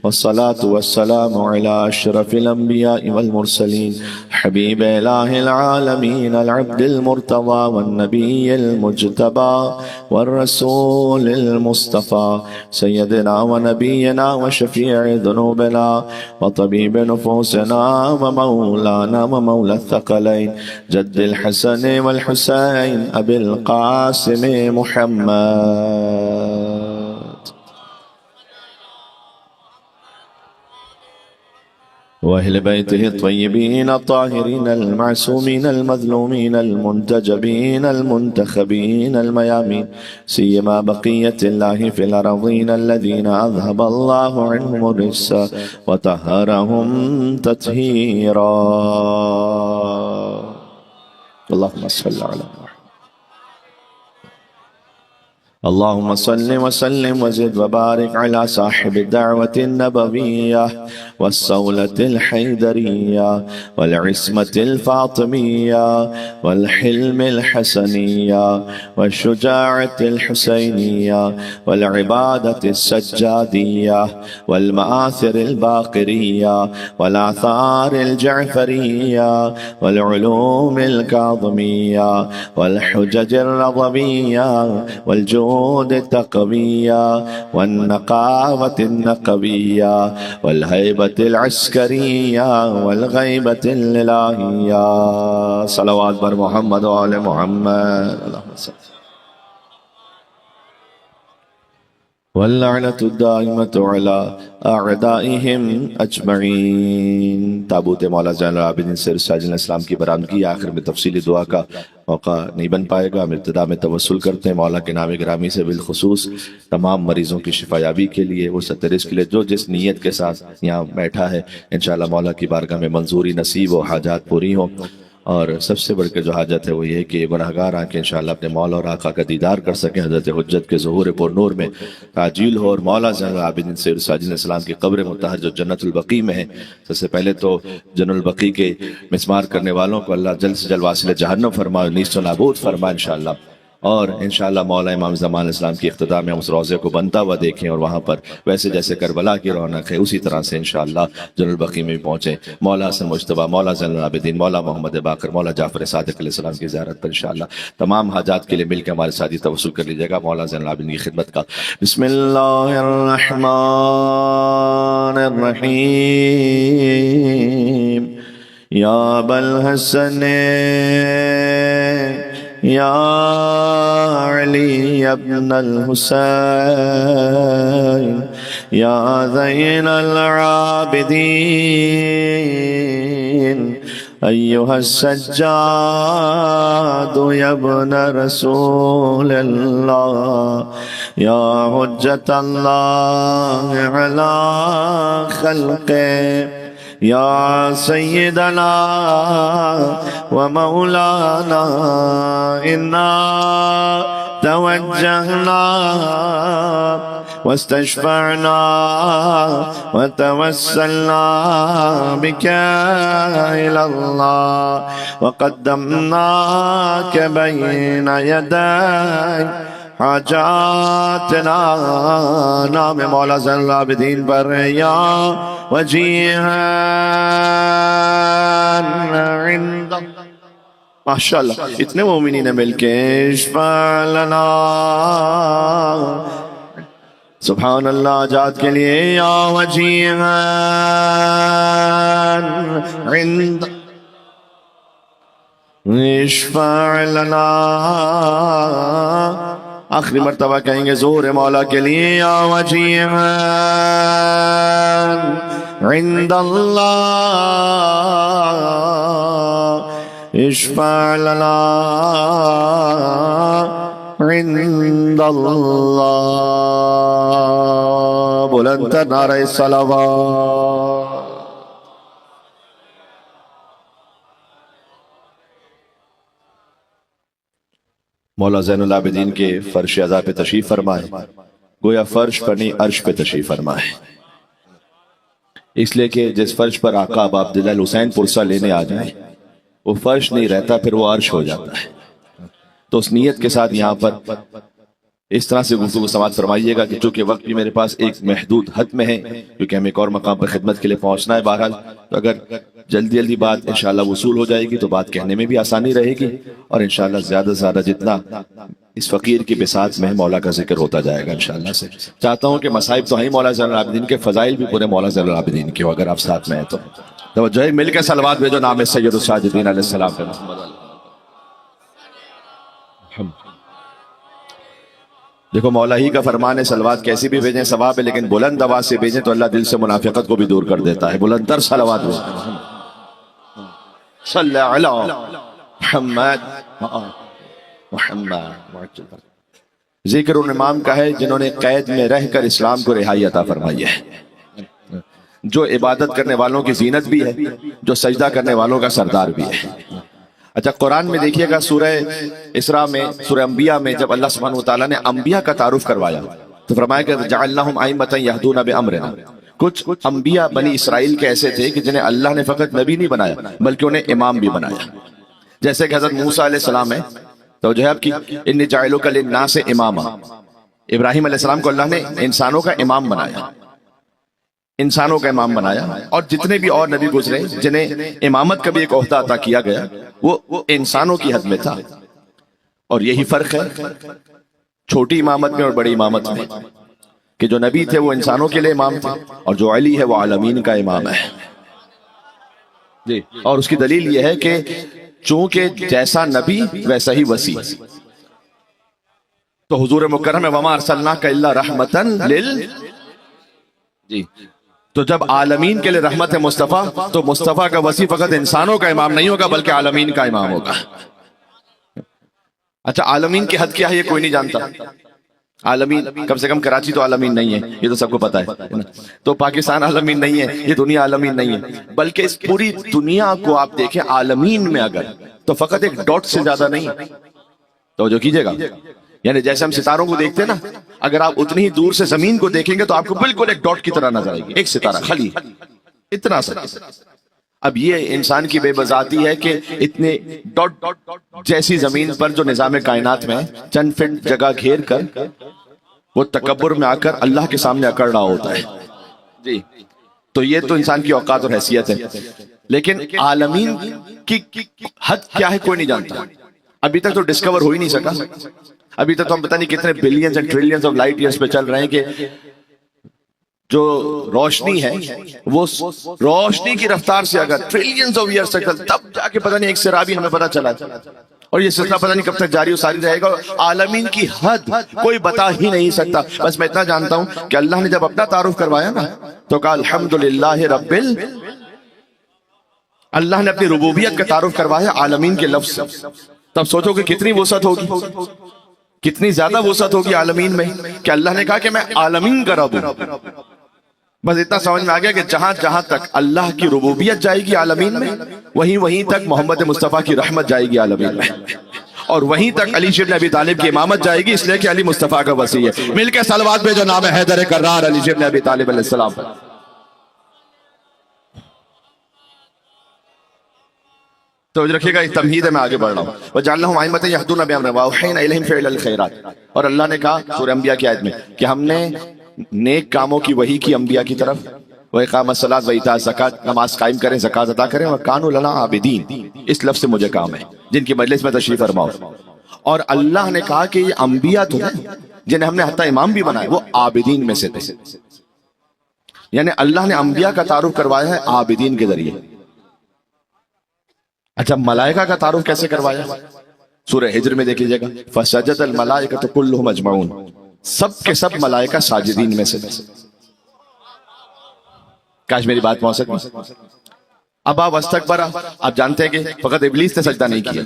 والصلاة والسلام على أشرف الأنبياء والمرسلين حبيب إله العالمين العبد المرتضى والنبي المجتبى والرسول المصطفى سيدنا ونبينا وشفيع ذنوبنا وطبيب نفوسنا ومولانا ومولى الثقلين جد الحسن والحسين أبي القاسم محمد وأهل بيته الطيبين الطاهرين المعصومين المظلومين المنتجبين المنتخبين الميامين سيما بقية الله في الأرضين الذين أذهب الله عنهم الرجس وطهرهم تطهيرا اللهم صل على محمد اللهم صل وسلم وزد وبارك على صاحب الدعوة النبوية والصولة الحيدرية والعصمة الفاطمية والحلم الحسنية والشجاعة الحسينية والعبادة السجادية والمآثر الباقرية والآثار الجعفرية والعلوم الكاظمية والحجج الرضوية والجود التقوية والنقاوة النقوية والهيبة العسكرية والغيبة الإلهية صلوات بر محمد وآل محمد اللهم صل واللعنة الدائمة على أعدائهم أجمعين تابوت مولا زین العابدین سیر ساجد الاسلام کی برآمدگی آخر میں تفصیلی دعا کا موقع نہیں بن پائے گا. ہم ابتدا میں توسل کرتے ہیں مولا کے نام گرامی سے بالخصوص تمام مریضوں کی شفا یابی کے لیے وہ سترس کے لیے جو جس نیت کے ساتھ یہاں بیٹھا ہے انشاءاللہ مولا کی بارگاہ میں منظوری نصیب و حاجات پوری ہوں. اور سب سے بڑھ کے جو حاجت ہے وہ یہ ہے کہ گناہگار آ کے انشاءاللہ اپنے مولا اور آقا کا دیدار کر سکیں, حضرت حجت کے ظہور پر نور میں تعجیل ہو, اور مولا زین العابدین سید ساجد الاسلام کی قبر مطہر جو جنت البقیع میں ہے, سب سے پہلے تو جنت البقیع کے مسمار کرنے والوں کو اللہ جلد سے جلد واصل جہنم فرمائے, نیست و نابود فرمائے انشاءاللہ. اور انشاءاللہ مولا امام زمان الاسلام کی اقتداء میں ہم اس روضے کو بنتا ہوا دیکھیں اور وہاں پر ویسے جیسے کربلا کی رونق ہے اسی طرح سے انشاءاللہ جنت البقیع میں بھی پہنچیں. مولا حسن مجتبیٰ, مولا زین العابدین, مولا محمد باقر, مولا جعفر صادق علیہ السلام کی زیارت پر انشاءاللہ تمام حاجات کے لیے مل کے ہمارے ساتھ توسل کر لیجیے گا مولا زین العابدین کی خدمت کا. بسم اللہ الرحمن الرحیم یا بالحسن یا علی ابن الحسین یا زین العابدین ایہا السجاد یا ابن رسول اللہ یا حجت اللہ علی خلقہ یا سیدنا و مولانا انا توجہنا واستشفعنا وتوسلنا بك إلى الله وقدمناك بين يدي حاجاتنا. نام مولا زین العابدین پر یا وجیہا عند ماشاءاللہ اتنے مومنین مل کے اشفع لنا سبحان اللہ جات کے لیے یا وجیہا عند اشفع لنا. آخری مرتبہ کہیں گے زور مولا کے لیے یا وجیہا عند اللہ اشفع لنا عند اللہ. بلند نعرہ صلوات. مولا زین العابدین کے فرش عزا پہ تشریف فرمائے, گویا فرش پر نہیں عرش پہ تشریف فرمائے, اس لیے کہ جس فرش پر آقا اب عبداللہ الحسین پرسہ لینے آ جائیں وہ فرش نہیں رہتا, پھر وہ عرش ہو جاتا ہے. تو اس نیت کے ساتھ یہاں پر اس طرح سے گفتگو سماعت فرمائیے گا کہ چونکہ وقت بھی میرے پاس ایک محدود حد میں ہے، کیونکہ ہمیں ایک اور مقام پر خدمت کے لیے پہنچنا ہے، بہرحال تو اگر جلدی جلدی بات انشاءاللہ وصول ہو جائے گی تو بات کہنے میں بھی آسانی رہے گی، اور انشاءاللہ زیادہ سے زیادہ جتنا اس فقیر کی بساط میں مولا کا ذکر ہوتا جائے گا انشاءاللہ سے۔ چاہتا ہوں کہ مصائب تو ہیں مولا زین العابدین کے، فضائل بھی پورے مولا زین العابدین کے ہو، اگر آپ ساتھ میں ہیں تو توجہ ہے، مل کے صلوات بھیجو نام سید الساجدین علیہ السلام پہ۔ دیکھو مولا ہی کا فرمان ہے، صلوات کیسی بھی بھیجیں ثواب ہے، لیکن بلند آواز سے بھیجیں تو اللہ دل سے منافقت کو بھی دور کر دیتا ہے۔ بلند تر صلوات بھیجیں۔ صلی علی محمد محمد۔ ذکر ان امام کا ہے جنہوں نے قید میں رہ کر اسلام کو رہائی عطا فرمائی ہے، جو عبادت کرنے والوں کی زینت بھی ہے، جو سجدہ کرنے والوں کا سردار بھی ہے۔ اچھا قرآن میں دیکھیے گا سورہ اسراء میں، سورہ انبیاء میں جب اللہ سبحانہ وتعالیٰ نے انبیاء کا تعارف کروایا تو فرمایا کہ جعلناہم ائمۃ یہدون بامرنا، کچھ انبیاء بنی اسرائیل کے ایسے تھے کہ جنہیں اللہ نے فقط نبی نہیں بنایا بلکہ انہیں امام بھی بنایا، جیسے کہ حضرت موسیٰ علیہ السلام ہے تو جو ہے آپ کی انی جاعلک للناس اماما، ابراہیم علیہ السلام کو اللہ نے انسانوں کا امام بنایا، انسانوں کا امام بنایا، اور جتنے بھی اور نبی گزرے جنہیں امامت کا بھی ایک عہدہ عطا کیا گیا وہ انسانوں کی حد میں تھا۔ اور یہی فرق ہے چھوٹی امامت میں اور بڑی امامت میں، کہ جو نبی تھے وہ انسانوں کے لیے امام تھے، اور جو علی ہے وہ عالمین کا امام ہے جی۔ اور اس کی دلیل یہ ہے کہ چونکہ جیسا نبی ویسا ہی وسیع، تو حضور مکرم ہے وما ارسلناک الا رحمتا جی، تو جب عالمین کے لیے رحمت ہے مصطفیٰ، تو مصطفیٰ کا وسیع فقط انسانوں کا امام نہیں ہوگا بلکہ عالمین کا امام ہوگا۔ اچھا عالمین کی حد کیا ہے یہ کوئی نہیں جانتا، عالمین کم سے کم کراچی تو عالمین نہیں ہے، یہ تو سب کو پتا ہے، تو پاکستان عالمین نہیں ہے، یہ دنیا عالمین نہیں ہے، بلکہ اس پوری دنیا کو آپ دیکھیں عالمین میں اگر تو فقط ایک ڈاٹ سے زیادہ نہیں ہے، تو جو کیجئے گا یعنی جیسے ہم ستاروں کو دیکھتے ہیں نا، اگر آپ اتنی ہی دور سے زمین کو دیکھیں گے تو آپ کو بالکل ایک ڈاٹ کی طرح نظر آئے گی، ایک ستارہ خالی اتنا سا۔ اب یہ انسان کی بے بذاتی ہے کہ اتنے ڈاٹ جیسی زمین پر جو نظام کائنات میں چند فٹ جگہ گھیر کر وہ تکبر میں آ کر اللہ کے سامنے اکڑ رہا ہوتا ہے جی، تو یہ تو انسان کی اوقات اور حیثیت ہے، لیکن عالمین کی حد کیا ہے کوئی نہیں جانتا، ابھی تک تو ڈسکور ہو ہی نہیں سکا، ابھی تک تو ہم پتہ نہیں کتنے billions and trillions of light years پہ چل رہے ہیں کہ جو روشنی ہے وہ روشنی کی رفتار سے اگر ٹریلینز آف ایئرز تک تب جا کے پتہ نہیں ایک سرابی ہمیں پتہ چلا، اور یہ سلسلہ پتہ نہیں کب تک جاری و ساری رہے گا، عالمین کی حد کوئی بتا ہی نہیں سکتا۔ بس میں اتنا جانتا ہوں کہ اللہ نے جب اپنا تعارف کروایا نا تو کہا الحمدللہ رب اللہ نے اپنی ربوبیت کا تعارف کروایا عالمین کے لفظ سے، تب سوچو کہ کتنی وسعت ہوگی، کتنی زیادہ وسعت ہوگی عالمین میں، کہ اللہ نے کہا کہ میں عالمین کا رب ہوں۔ بس اتنا سمجھ میں آ گیا کہ جہاں جہاں تک اللہ کی ربوبیت جائے گی عالمین میں، وہیں تک محمد مصطفیٰ کی رحمت جائے گی عالمین میں، اور وہیں تک علی بن ابی طالب کی امامت جائے گی، اس لیے کہ علی مصطفیٰ کا وسیع ہے۔ مل کے صلوات بھیجو نام حیدر کرار علی بن ابی طالب علیہ السلام پر۔ تو رکھیے گا، تمہید ہے، میں آگے بڑھ رہا ہوں۔ وَجَعَلْنَاهُمْ أَئِمَّةً يَهْدُونَ بِأَمْرِنَا وَأَوْحَيْنَا إِلَيْهِمْ فِعْلَ الْخَيْرَاتِ، اور اللہ نے کہا سورہ انبیاء کی آیت میں کہ ہم نے نیک کاموں کی وحی کی انبیاء کی طرف، وَإِقَامَ الصَّلَاةِ وَإِيتَاءَ الزَّكَاةِ، نماز قائم کریں، زکوٰۃ ادا کریں، وَكَانُوا لَنَا عَابِدِينَ، اس لفظ سے مجھے کام ہے، جن کی مجلس میں تشریف فرماؤ۔ اور اللہ نے کہا کہ یہ انبیاء تو ہیں جنہیں ہم نے حتیٰ امام بھی بنایا، وہ عابدین میں سے تھے، یعنی اللہ نے انبیاء کا تعارف کروایا ہے عابدین کے ذریعے۔ اچھا ملائکہ کا تعارف کیسے کروایا؟ سورہ ہجر میں دیکھ لیجیے گا، فَسَجَدَ الْمَلَائِكَةُ كُلُّهُمْ أَجْمَعُونَ، سب کے سب ملائکہ ساجدین میں سے تھے۔ کاش میری بات پہنچ سکتی۔ اب آپ استکبر، آپ جانتے ہیں کہ فقط ابلیس نے سجدہ نہیں کیا،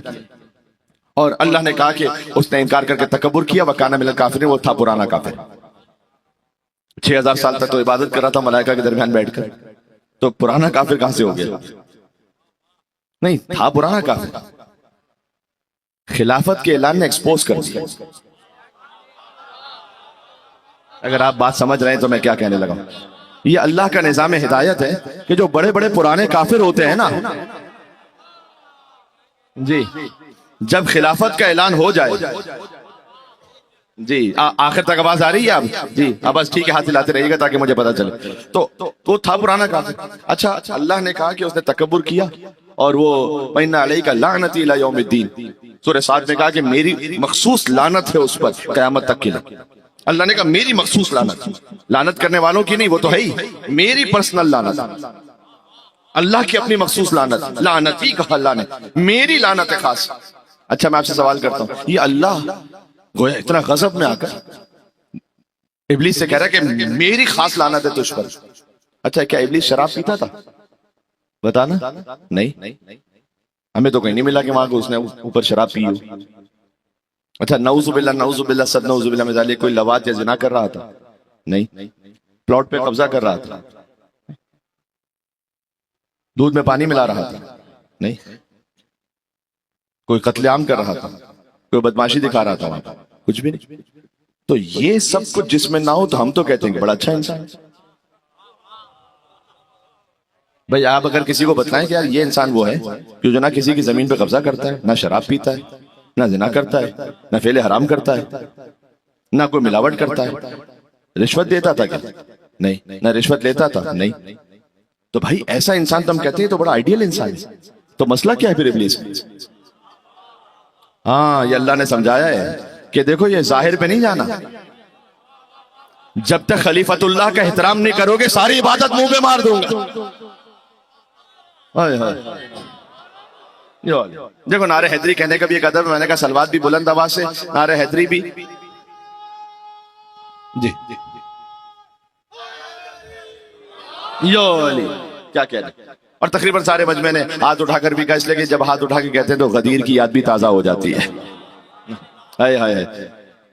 اور اللہ نے کہا کہ اس نے انکار کر کے تکبر کیا، وَكَانَ مِنَ الْكَافِرِينَ، وہ تھا پرانا کافر، 6000 سال تک تو عبادت کر رہا تھا ملائکہ کے درمیان بیٹھ کر، تو پرانا کافر کہاں سے ہو گیا؟ نہیں تھا پرانا کافر، خلافت کے اعلان نے ایکسپوز کر دیا۔ اگر آپ بات سمجھ رہے ہیں تو میں کیا کہنے لگا، یہ اللہ کا نظام ہدایت ہے کہ جو بڑے بڑے پرانے کافر ہوتے ہیں نا جی، جب خلافت کا اعلان ہو جائے جی آخر تک آواز آ رہی ہے آپ؟ جی اب بس ٹھیک ہے، ہاتھ ہلاتے رہیے گا تاکہ مجھے پتا چلے۔ تو تھا پرانا کافر۔ اچھا اللہ نے کہا کہ اس نے تکبر کیا اور وہ وَإِنَّ عَلَيْكَ لَعْنَتِي إِلَى يَوْمِ الدِّينِ، سورہ 7 میں کہا کہ میری مخصوص لعنت ہے اس پر قیامت تک کے لیے۔ اللہ نے کہا میری مخصوص لعنت، لعنت کرنے والوں کی نہیں، وہ تو ہے ہی، میری پرسنل لعنت، اللہ کی اپنی مخصوص لعنت، لعنتی کہا اللہ نے، میری لعنت ہے خاص۔ اچھا میں آپ سے سوال کرتا ہوں، یہ اللہ گویا اتنا غضب میں آ کر ابلیس سے کہہ رہا ہے کہ میری خاص لعنت ہے تجھ پر۔ اچھا کیا ابلیس شراب پیتا تھا؟ بتانا نہیں، ہمیں تو کہیں نہیں ملا کہ وہاں کو اس نے اوپر شراب پی ہو۔ اچھا نعوذ باللہ صد نعوذ باللہ میں ذالک، کوئی لواط یا زنا کر رہا تھا؟ نہیں۔ پلاٹ پہ قبضہ کر رہا تھا؟ دودھ میں پانی ملا رہا تھا؟ نہیں۔ کوئی قتل عام کر رہا تھا؟ کوئی بدماشی دکھا رہا تھا وہاں پر؟ کچھ بھی نہیں۔ تو یہ سب کچھ جس میں نہ ہو تو ہم تو کہتے ہیں کہ بڑا اچھا انسان۔ بھئی آپ اگر کسی کو بتلائیں کہ یار یہ انسان وہ ہے کہ جو نہ کسی کی زمین پہ قبضہ کرتا ہے، نہ شراب پیتا ہے، نہ زنا کرتا ہے، نہ فعل حرام کرتا ہے، نہ کوئی ملاوٹ کرتا ہے، رشوت دیتا تھا کیا؟ نہیں۔ نہ رشوت لیتا تھا؟ نہیں۔ تو بھائی ایسا انسان تم کہتے ہیں تو بڑا آئیڈیل انسان ہے، تو مسئلہ کیا ہے پھر ابلیس؟ ہاں یہ اللہ نے سمجھایا ہے کہ دیکھو یہ ظاہر پہ نہیں جانا، جب تک خلیفۃ اللہ کا احترام نہیں کرو گے ساری عبادت منہ پہ مار دوں گا۔ دیکھو نعرہ حیدری کہنے کا بھی ایک ادب، میں نے کہا سلوات بھی بلند آواز سے، نعرہ حیدری بھی جی کیا کہہ رہے، اور تقریباً سارے مجمع نے ہاتھ اٹھا کر بھی کہا، اس لیے کہ جب ہاتھ اٹھا کے کہتے ہیں تو غدیر کی یاد بھی تازہ ہو جاتی ہے۔ ہائے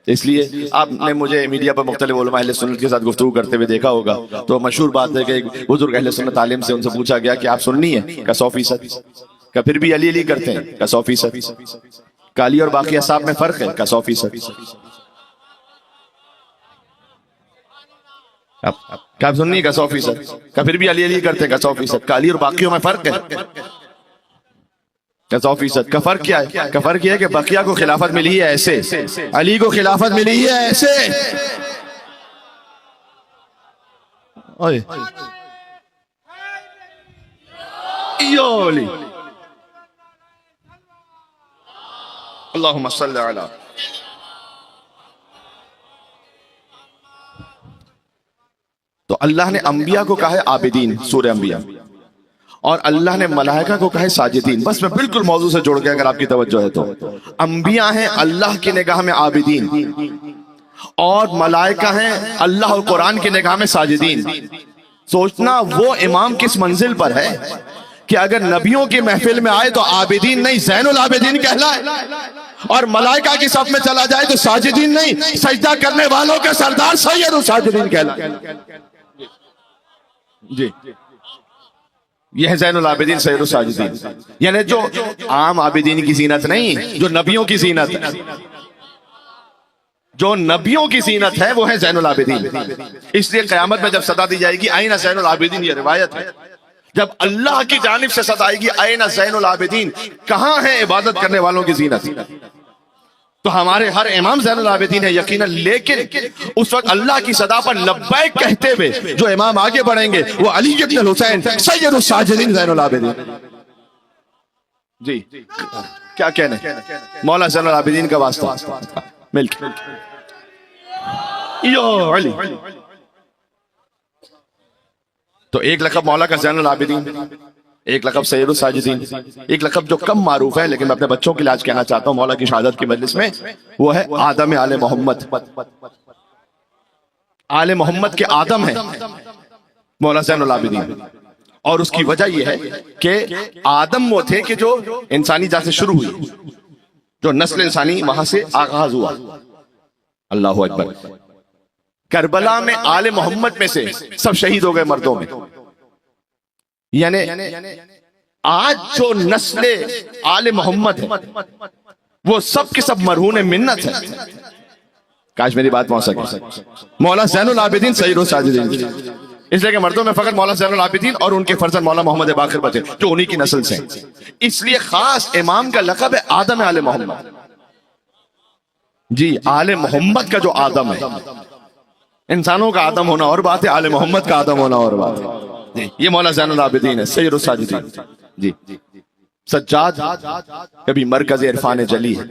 اس لیے آپ نے مجھے میڈیا پر مختلف علماء اہل سنت کے ساتھ گفتگو کرتے ہوئے دیکھا ہوگا، تو مشہور بات ہے کہ ایک بزرگ اہل سنت عالم سے ان سے پوچھا گیا کہ آپ سننی ہے؟ کہ 100%۔ کہ پھر بھی علی کرتے ہیں؟ کہ 100%۔ کہ علی اور باقی اصحاب میں فرق ہے؟ کہ 100%۔ کیا سننی؟ کہ 100%۔ کہ پھر بھی علی کرتے ہیں؟ کہ 100%۔ کہ علی اور باقیوں میں فرق ہے؟ کہ 100%۔ کا فرق کیا ہے؟ کا فرق یہ ہے کہ بقیہ کو خلافت ملی ہے ایسے، علی کو خلافت ملی ہے ایسے۔ اللہم صلی علی۔ تو اللہ نے انبیاء کو کہا ہے عابدین، سورہ انبیاء، اور اللہ نے ملائکہ کو کہا ہے ساجدین۔ بس میں بالکل موضوع سے جوڑ گیا اگر آپ کی توجہ ہے تو، انبیاء ہیں اللہ کی نگاہ میں عابدین، اور ملائکہ ہیں اللہ اور قرآن کی نگاہ میں ساجدین۔ سوچنا وہ امام کس منزل پر ہے کہ اگر نبیوں کی محفل میں آئے تو عابدین نہیں زین العابدین کہلائے، اور ملائکہ کی صف میں چلا جائے تو ساجدین نہیں سجدہ کرنے والوں کے سردار سید الساجدین کہلائے۔ جی یہ ہے زین العابدین سید الساجدین، یعنی جو عام عابدین کی زینت نہیں، جو نبیوں کی زینت، جو نبیوں کی زینت ہے وہ ہے زین العابدین۔ اس لیے قیامت میں جب صدا دی جائے گی آئین زین العابدین، یہ روایت ہے، جب اللہ کی جانب سے صدا آئے گی آئین زین العابدین، کہاں ہے عبادت کرنے والوں کی زینت؟ تو ہمارے ہر امام زین العابدین ہے یقیناً، لیکن اس وقت اللہ کی صدا پر لبیک کہتے ہوئے جو امام آگے بڑھیں گے وہ علی ابن الحسین سید الساجدین زین العابدین۔ جی کیا کہنے، مولا زین العابدین کا واسطہ مل کے یا علی۔ تو ایک لقب مولا کا زین العابدین، ایک لقب سید الساجدین، ایک لقب جو کم معروف ہے لیکن میں اپنے بچوں کے لیے آج کہنا چاہتا ہوں مولا کی شہادت کی مجلس میں، وہ ہے آدم آل محمد۔ آل محمد کے آدم ہیں مولا زین العابدین، اور اس کی وجہ یہ ہے کہ آدم وہ تھے کہ جو انسانی ذات سے شروع ہوئی، جو نسل انسانی وہاں سے آغاز ہوا۔ اللہ اکبر۔ کربلا میں آل محمد میں سے سب شہید ہو گئے مردوں میں، یعنی آج جو نسل آل محمد ہے وہ سب کے سب مرہون منت ہے۔ کاش میری بات پہنچ سکے۔ مولا زین العابدین سید الساجدین، اس لیے کہ مردوں میں فقط مولا زین العابدین اور ان کے فرزند مولا محمد باقر بچے جو انہی کی نسل سے ہیں، اس لیے خاص امام کا لقب ہے آدم آل محمد۔ جی آل محمد کا جو آدم ہے، انسانوں کا آدم ہونا اور بات ہے، آل محمد کا آدم ہونا اور بات ہے۔ یہ مولا زین العابدین ہے، سید الساجدین۔ جی سجاد کبھی مرکز عرفان جلی ہے،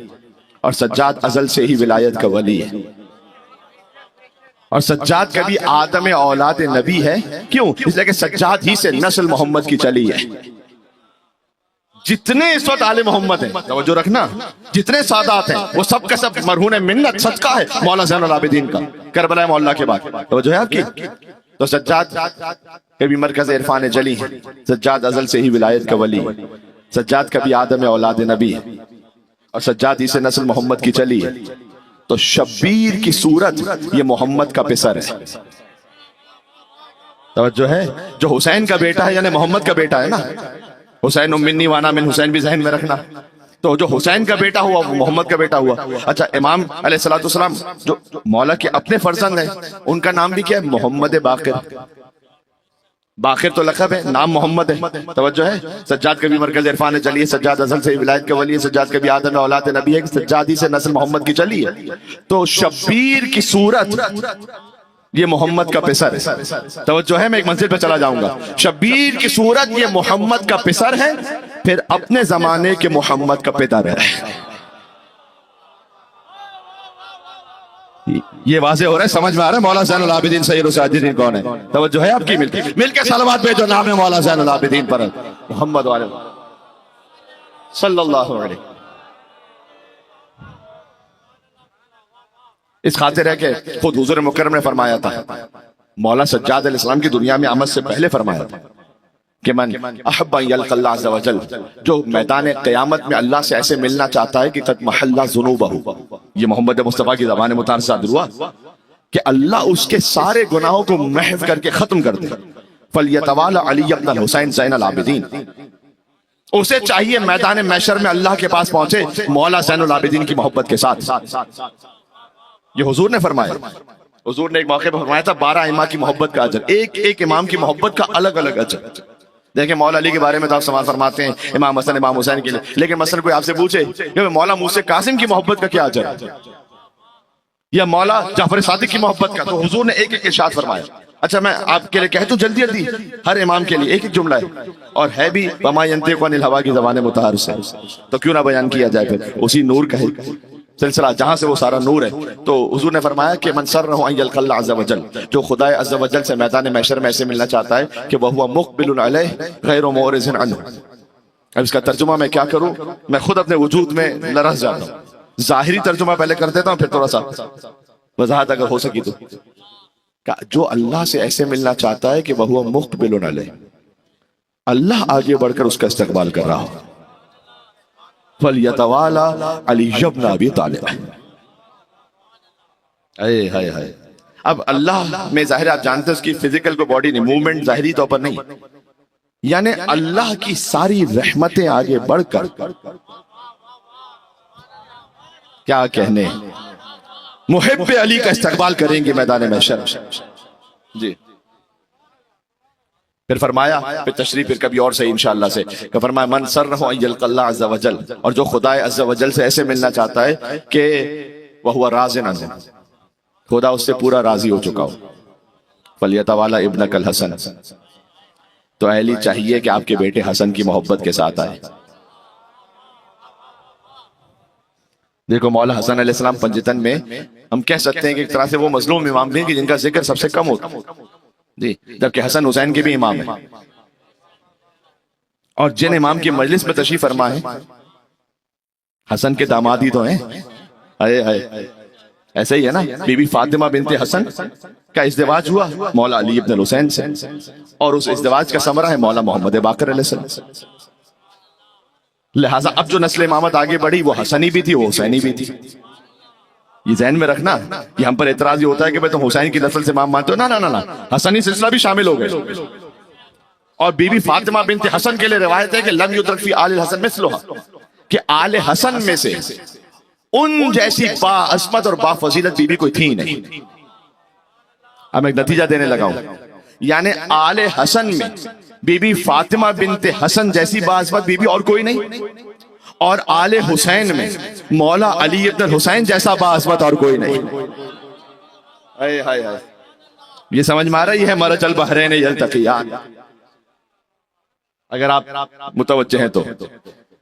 اور سجاد ازل سے ہی ولایت کا ولی ہے، اور سجاد کبھی آدم اولاد نبی ہے۔ کیوں؟ اس لیے کہ سجاد ہی سے نسل محمد کی چلی ہے۔ جتنے اس وقت آل محمد ہیں، توجہ رکھنا، جتنے سادات ہیں وہ سب کا سب مرہون منت صدقہ ہے مولا زین العابدین کا، کربلا مولا کے بعد۔ توجہ ہے آپ کی؟ تو سجاد کبھی مرکز عرفان جلی ہے، سجاد ازل سے ہی ولایت کا ولی ہے، سجاد کبھی آدم اولاد نبی ہے، اور سجاد ہی سے نسل محمد کی چلی ہے۔ تو شبیر کی صورت یہ محمد کا پسر ہے۔ توجہ ہے؟ جو حسین کا بیٹا ہے یعنی محمد کا بیٹا ہے نا، حسین منی وانا من حسین بھی ذہن میں رکھنا۔ تو جو حسین کا بیٹا ہوا وہ محمد کا بیٹا ہوا۔ اچھا امام علیہ الصلوۃ والسلام جو مولا کے اپنے فرزند ہیں، ان کا نام بھی کیا ہے؟ محمد باقر۔ باقر تو لقب ہے، نام محمد ہے۔ توجہ ہے؟ سجاد کبھی مرکز عرفان چلی ہے، سجاد ازل سے ولایت کا ولی ہے، سجاد کبھی آدم اولاد نبی ہے، سجاد ہی سے نسل محمد کی چلی ہے۔ تو شبیر کی صورت یہ محمد کا پسر ہے۔ توجہ ہے؟ میں ایک منزل پہ چلا جاؤں گا۔ شبیر کی صورت یہ محمد کا پسر ہے، پھر اپنے زمانے کے محمد کا پدر ہے۔ یہ واضح ہو رہا ہے، سمجھ میں آ رہا ہے مولا زین العابدین سید الساجدین کون ہے؟ توجہ ہے آپ کی؟ مل کے صلوات بھیجو نام ہے مولا زین العابدین پر، محمد والے صلی اللہ علیہ۔ اس خاطر ہے کہ خود حضور مکرم نے فرمایا تھا، مولا سجاد علیہ السلام کی دنیا میں آمد سے پہلے فرمایا تھا کہ من احب ان یلقى اللہ عز وجل، جو میدان قیامت میں اللہ سے ایسے ملنا چاہتا ہے کہ قد محلہ ذنوبہ، یہ محمد مصطفیٰ کی زبان مطہرہ سے صادر ہوا کہ اللہ اس کے سارے گناہوں کو محو کر کے ختم کر دے۔ فلیتوالى علی بن الحسین زین العابدین، اسے چاہیے میدان محشر میں اللہ کے پاس پہنچے مولا زین العابدین کی محبت کے ساتھ۔ یہ حضور نے فرمایا۔ حضور نے ایک موقع پر فرمایا تھا 12 امام کی محبت کا اجر، ایک امام کی محبت کا الگ الگ اجر۔ دیکھیں مولا علی کے بارے میں تو آپ سوال فرماتے ہیں امام حسن امام حسین کے لیے، لیکن مثلا کوئی آپ سے پوچھے کہ مولا موسیٰ قاسم کی محبت کا کیا اجر ہے، یا مولا جعفر صادق کی محبت کا، تو حضور نے ایک ایک ارشاد فرمایا۔ اچھا میں آپ کے لیے کہہ دوں جلدی جلدی، ہر امام کے لیے ایک ایک جملہ ہے، اور ہے بھی وما ينطق عن الهوى کی زبان مطہر سے، تو کیوں نہ بیان کیا جائے پھر اسی نور کا سلسلہ جہاں سے وہ سارا نور ہے۔ تو حضور نے فرمایا کہ من سرہ ان یلقى اللہ عز وجل، جو خدا عز وجل سے میدان محشر میں ایسے ملنا چاہتا ہے کہ وہ مقبل علیہ غیر معرض عنہ۔ اب اس کا ترجمہ میں کیا کروں، میں خود اپنے وجود میں لرز جاتا ہوں۔ ظاہری ترجمہ پہلے کر دیتا ہوں، پھر تھوڑا سا وضاحت اگر ہو سکی تو، جو اللہ سے ایسے ملنا چاہتا ہے کہ وہ مقبل علیہ، اللہ آگے بڑھ کر اس کا استقبال کر رہا ہو۔ فَلْيَتَوَالَى عَلِيُّ بْنَ أَبِي طَالِبٍ۔ اے ہائے ہائے، اب اللہ میں ظاہر آپ جانتے ہیں اس کی فزیکل کو باڈی نہیں، موومنٹ ظاہری طور پر نہیں، یعنی اللہ کی ساری رحمتیں آگے بڑھ کر کیا کہنے محب علی کا استقبال کریں گے میدان محشر۔ جی پھر فرمایا، پھر تشریح پھر کبھی اور صحیح انشاءاللہ سے، کہ فرمایا من سرہ ان یلقى اللہ عز وجل، اور جو خدا عز وجل سے ایسے ملنا چاہتا ہے کہ وہ راضٍ عنہ، خدا اس سے پورا راضی ہو چکا ہو۔ فلیتوالى ابنک الحسن، تو اہلی چاہیے کہ آپ کے بیٹے حسن کی محبت کے ساتھ آئے۔ دیکھو مولا حسن علیہ السلام پنجتن میں ہم کہہ سکتے ہیں کہ ایک طرح سے وہ مظلوم امام بھی ہیں کہ جن کا ذکر سب سے کم ہوتا جی، جبکہ حسن حسین کے بھی امام ہیں، اور جن امام کی مجلس میں تشریف فرما ہے حسن کے داماد ہی تو ہیں۔ ایسے ہی ہے نا، بی بی فاطمہ بنت حسن کا ازدواج ہوا مولا علی ابن الحسین سے، اور اس ازدواج کا ثمرہ ہے مولا محمد باقر علیہ السلام۔ لہٰذا اب جو نسل امامت آگے بڑھی وہ حسنی بھی تھی، وہ حسینی بھی تھی۔ یہ ذہن میں رکھنا، یہ ہم پر اعتراض یہ ہوتا ہے کہ بھئی تم حسین کی نسل سے امام مانتے ہو، نا، حسنی سلسلہ بھی شامل ہو گئے۔ اور بی بی فاطمہ بنت حسن کے لیے روایت ہے کہ لم یدرک فی آل الحسن مثلھا، کہ آل حسن میں سے ان جیسی با عظمت اور با فضیلت بی بی کوئی تھی نہیں۔ اب میں ایک نتیجہ دینے لگا ہوں، یعنی آل حسن میں بی بی فاطمہ بنت حسن جیسی با عظمت بی بی اور کوئی نہیں، اور آل حسین میں مولا علی ابن الحسین جیسا باعظمت اور کوئی نہیں. ہائے ہائے ہائے، یہ سمجھ میں آ رہا ہے مرج البحرین یلتقیان. اگر آپ متوجہ ہیں تو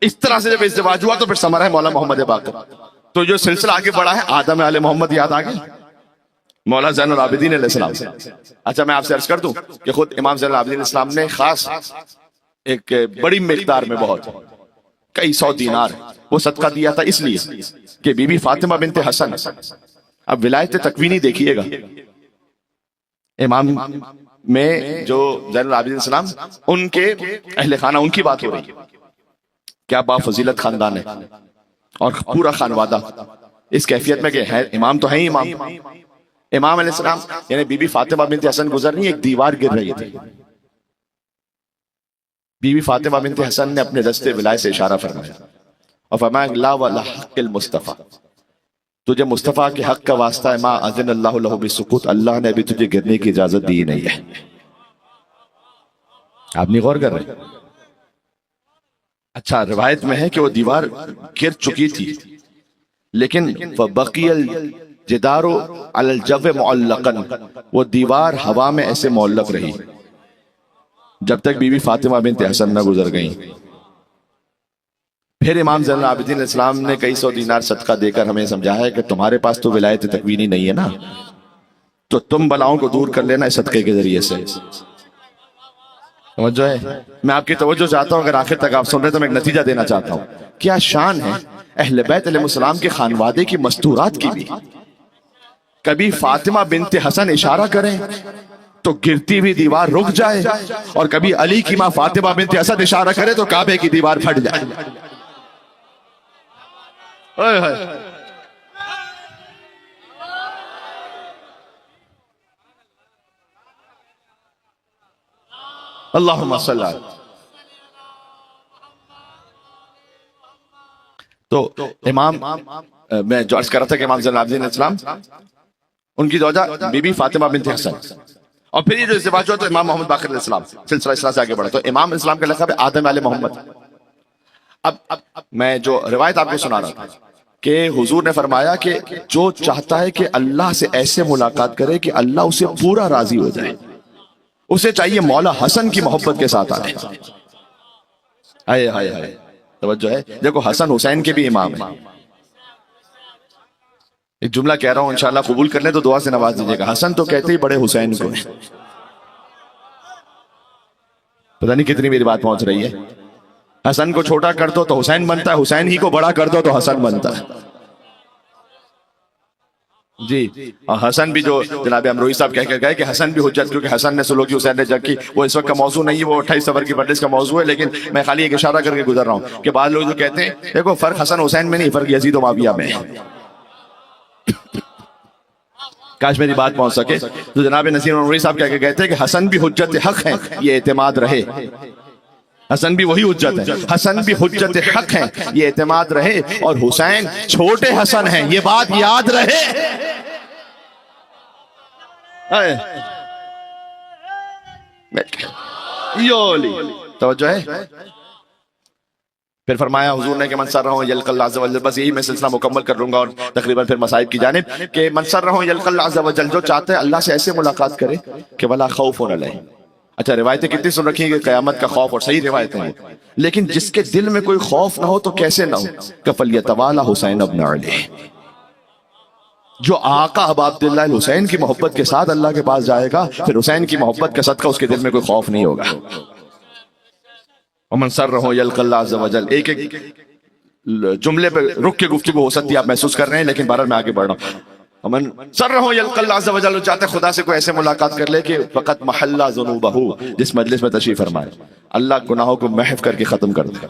اس طرح سے جب ازدواج ہوا تو پھر ثمرہ ہے مولا محمد باقر. تو جو سلسلہ آگے بڑھا ہے آدم علیہ محمد یاد آ گیا مولا زین العابدین علیہ السلام سے. اچھا میں آپ سے عرض کر دوں کہ خود امام زین العابدین علیہ السلام نے خاص ایک بڑی مقدار میں بہت کئی 100 دینار وہ صدقہ دیا تھا اس لیے کہ بی بی فاطمہ بنت حسن. اب ولایت تکوینی دیکھیے گا امام میں جو زین العابدین علیہ السلام ان کے اہل خانہ ان کی بات ہو رہی ہے. کیا با فضیلت خاندان ہے اور پورا خانوادہ اس کیفیت میں کہ ہے امام تو ہے ہی امام. امام علیہ السلام یعنی بی بی فاطمہ بنت حسن گزر رہی ایک دیوار گر رہی تھی. بی بی فاطمہ بنت حسن نے اپنے دستے ولایت سے اشارہ فرمایا اور فرمایا لا ولا حق المصطفیٰ، تجھے مصطفیٰ کے حق کا واسطہ ہے، ما اذن اللہ له بالسقوط، اللہ نے ابھی تجھے گرنے کی اجازت دی نہیں ہے. آپ نہیں غور کر رہے؟ اچھا روایت میں ہے کہ وہ دیوار گر چکی تھی لیکن فبقی الجدار علی الجو معلقا، وہ دیوار ہوا میں ایسے معلق رہی جب تک بی بی فاطمہ بنت حسن نہ گزر گئیں. پھر امام زین العابدین علیہ السلام نے کئی 100 دینار صدقہ دے کر ہمیں سمجھایا ہے کہ تمہارے پاس تو ولایت تکوینی نہیں ہے نا، تو تم بلاؤں کو دور کر لینا اس صدقے کے ذریعے سے. توجہ ہے؟ میں آپ کی توجہ چاہتا ہوں، اگر آخر تک آپ سن رہے تو میں ایک نتیجہ دینا چاہتا ہوں. کیا شان ہے اہل بیت علیہ السلام کے خانوادے کی مستورات کی بھی. کبھی فاطمہ بنت حسن اشارہ کریں تو گرتی ہوئی دیوار رک جائے، اور کبھی علی کی ماں فاطمہ بنت اسد اشارہ کرے تو کعبے کی دیوار پھٹ جائے. اللہم صلی اللہ. تو امام میں جو عرض کر رہا تھا کہ امام زین العابدین علیہ السلام ان کی زوجہ بی بی فاطمہ بنت حسن، اور پھر یہ جو ازدواج ہوا تو امام محمد باقر علیہ السلام سلسلہ اس طرح سے آگے بڑھا. تو امام اسلام کا لقب ہے آدم علیہ محمد. اب میں جو روایت آپ کو سنا رہا تھا کہ حضور نے فرمایا کہ جو چاہتا ہے کہ اللہ سے ایسے ملاقات کرے کہ اللہ اسے پورا راضی ہو جائے، اسے چاہیے مولا حسن کی محبت کے ساتھ آئے. ہائے ہائے ہائے، توجہ ہے. دیکھو حسن حسین کے بھی امام ہیں. ایک جملہ کہہ رہا ہوں انشاءاللہ قبول کر لیں تو دعا سے نواز دیجیے گا. حسن تو کہتے ہی بڑے حسین کو ہیں. پتہ نہیں کتنی میری بات پہنچ رہی ہے. حسن کو چھوٹا کر دو تو حسین بنتا ہے، حسین ہی کو بڑا کر دو تو حسن بنتا ہے. جی، اور حسن بھی جو جناب امروہی صاحب کہہ کر گئے کہ حسن بھی حجت، کیونکہ حسن نے سلو کی حسین نے جنگ کی، وہ اس وقت کا موضوع نہیں ہے، وہ 28 صفر کی مجلس کا موضوع ہے. لیکن میں خالی ایک اشارہ کر کے گزر رہا ہوں کہ بعض لوگ جو کہتے ہیں دیکھو فرق حسن حسین میں نہیں، فرق یزید و معاویہ میں. کاش میری بات پہنچ سکے. تو جناب نصیر امروہی صاحب کہہ کے گئے تھے کہ حسن بھی حجت حق ہے، یہ اعتماد رہے. حسن بھی وہی حجت ہے، حسن بھی حجت حق ہے، یہ اعتماد رہے. اور حسین چھوٹے حسن ہیں، یہ بات یاد رہے. توجہ ہے. پھر فرمایا حضور نے کہ من سرہ یلقى اللہ عز وجل، بس یہی میں سلسلہ مکمل کر لوں گا اور تقریباً پھر مصائب کی جانب، کہ من سرہ یلقى اللہ عز وجل، جو چاہتے ہیں اللہ سے ایسے ملاقات کرے کہ ولا خوف علیہ. اچھا روایتیں کتنی سن رکھی ہیں کہ قیامت کا خوف، اور صحیح روایتیں ہیں، لیکن جس کے دل میں کوئی خوف نہ ہو تو کیسے نہ ہو. فَلْيَتَوَالَ حسین ابن علی، جو آقا ابا عبداللہ الحسین کی محبت کے ساتھ اللہ کے پاس جائے گا، پھر حسین کی محبت کا صدقہ اس کے دل میں کوئی خوف نہیں ہوگا. ومن سرہ یلقى اللہ عز وجل، ایک ایک جملے پہ رک کے گفتگو ہو سکتی ہے، آپ محسوس کر رہے ہیں، لیکن بہرحال میں آگے بڑھ رہا ہوں. ومن سرہ یلقى اللہ عز وجل، چاہتے خدا سے کوئی ایسے ملاقات کر لے کہ فقط محلہ ذنوبہ، جس مجلس میں تشریف فرمائے اللہ گناہوں کو محو کر کے ختم کر دے.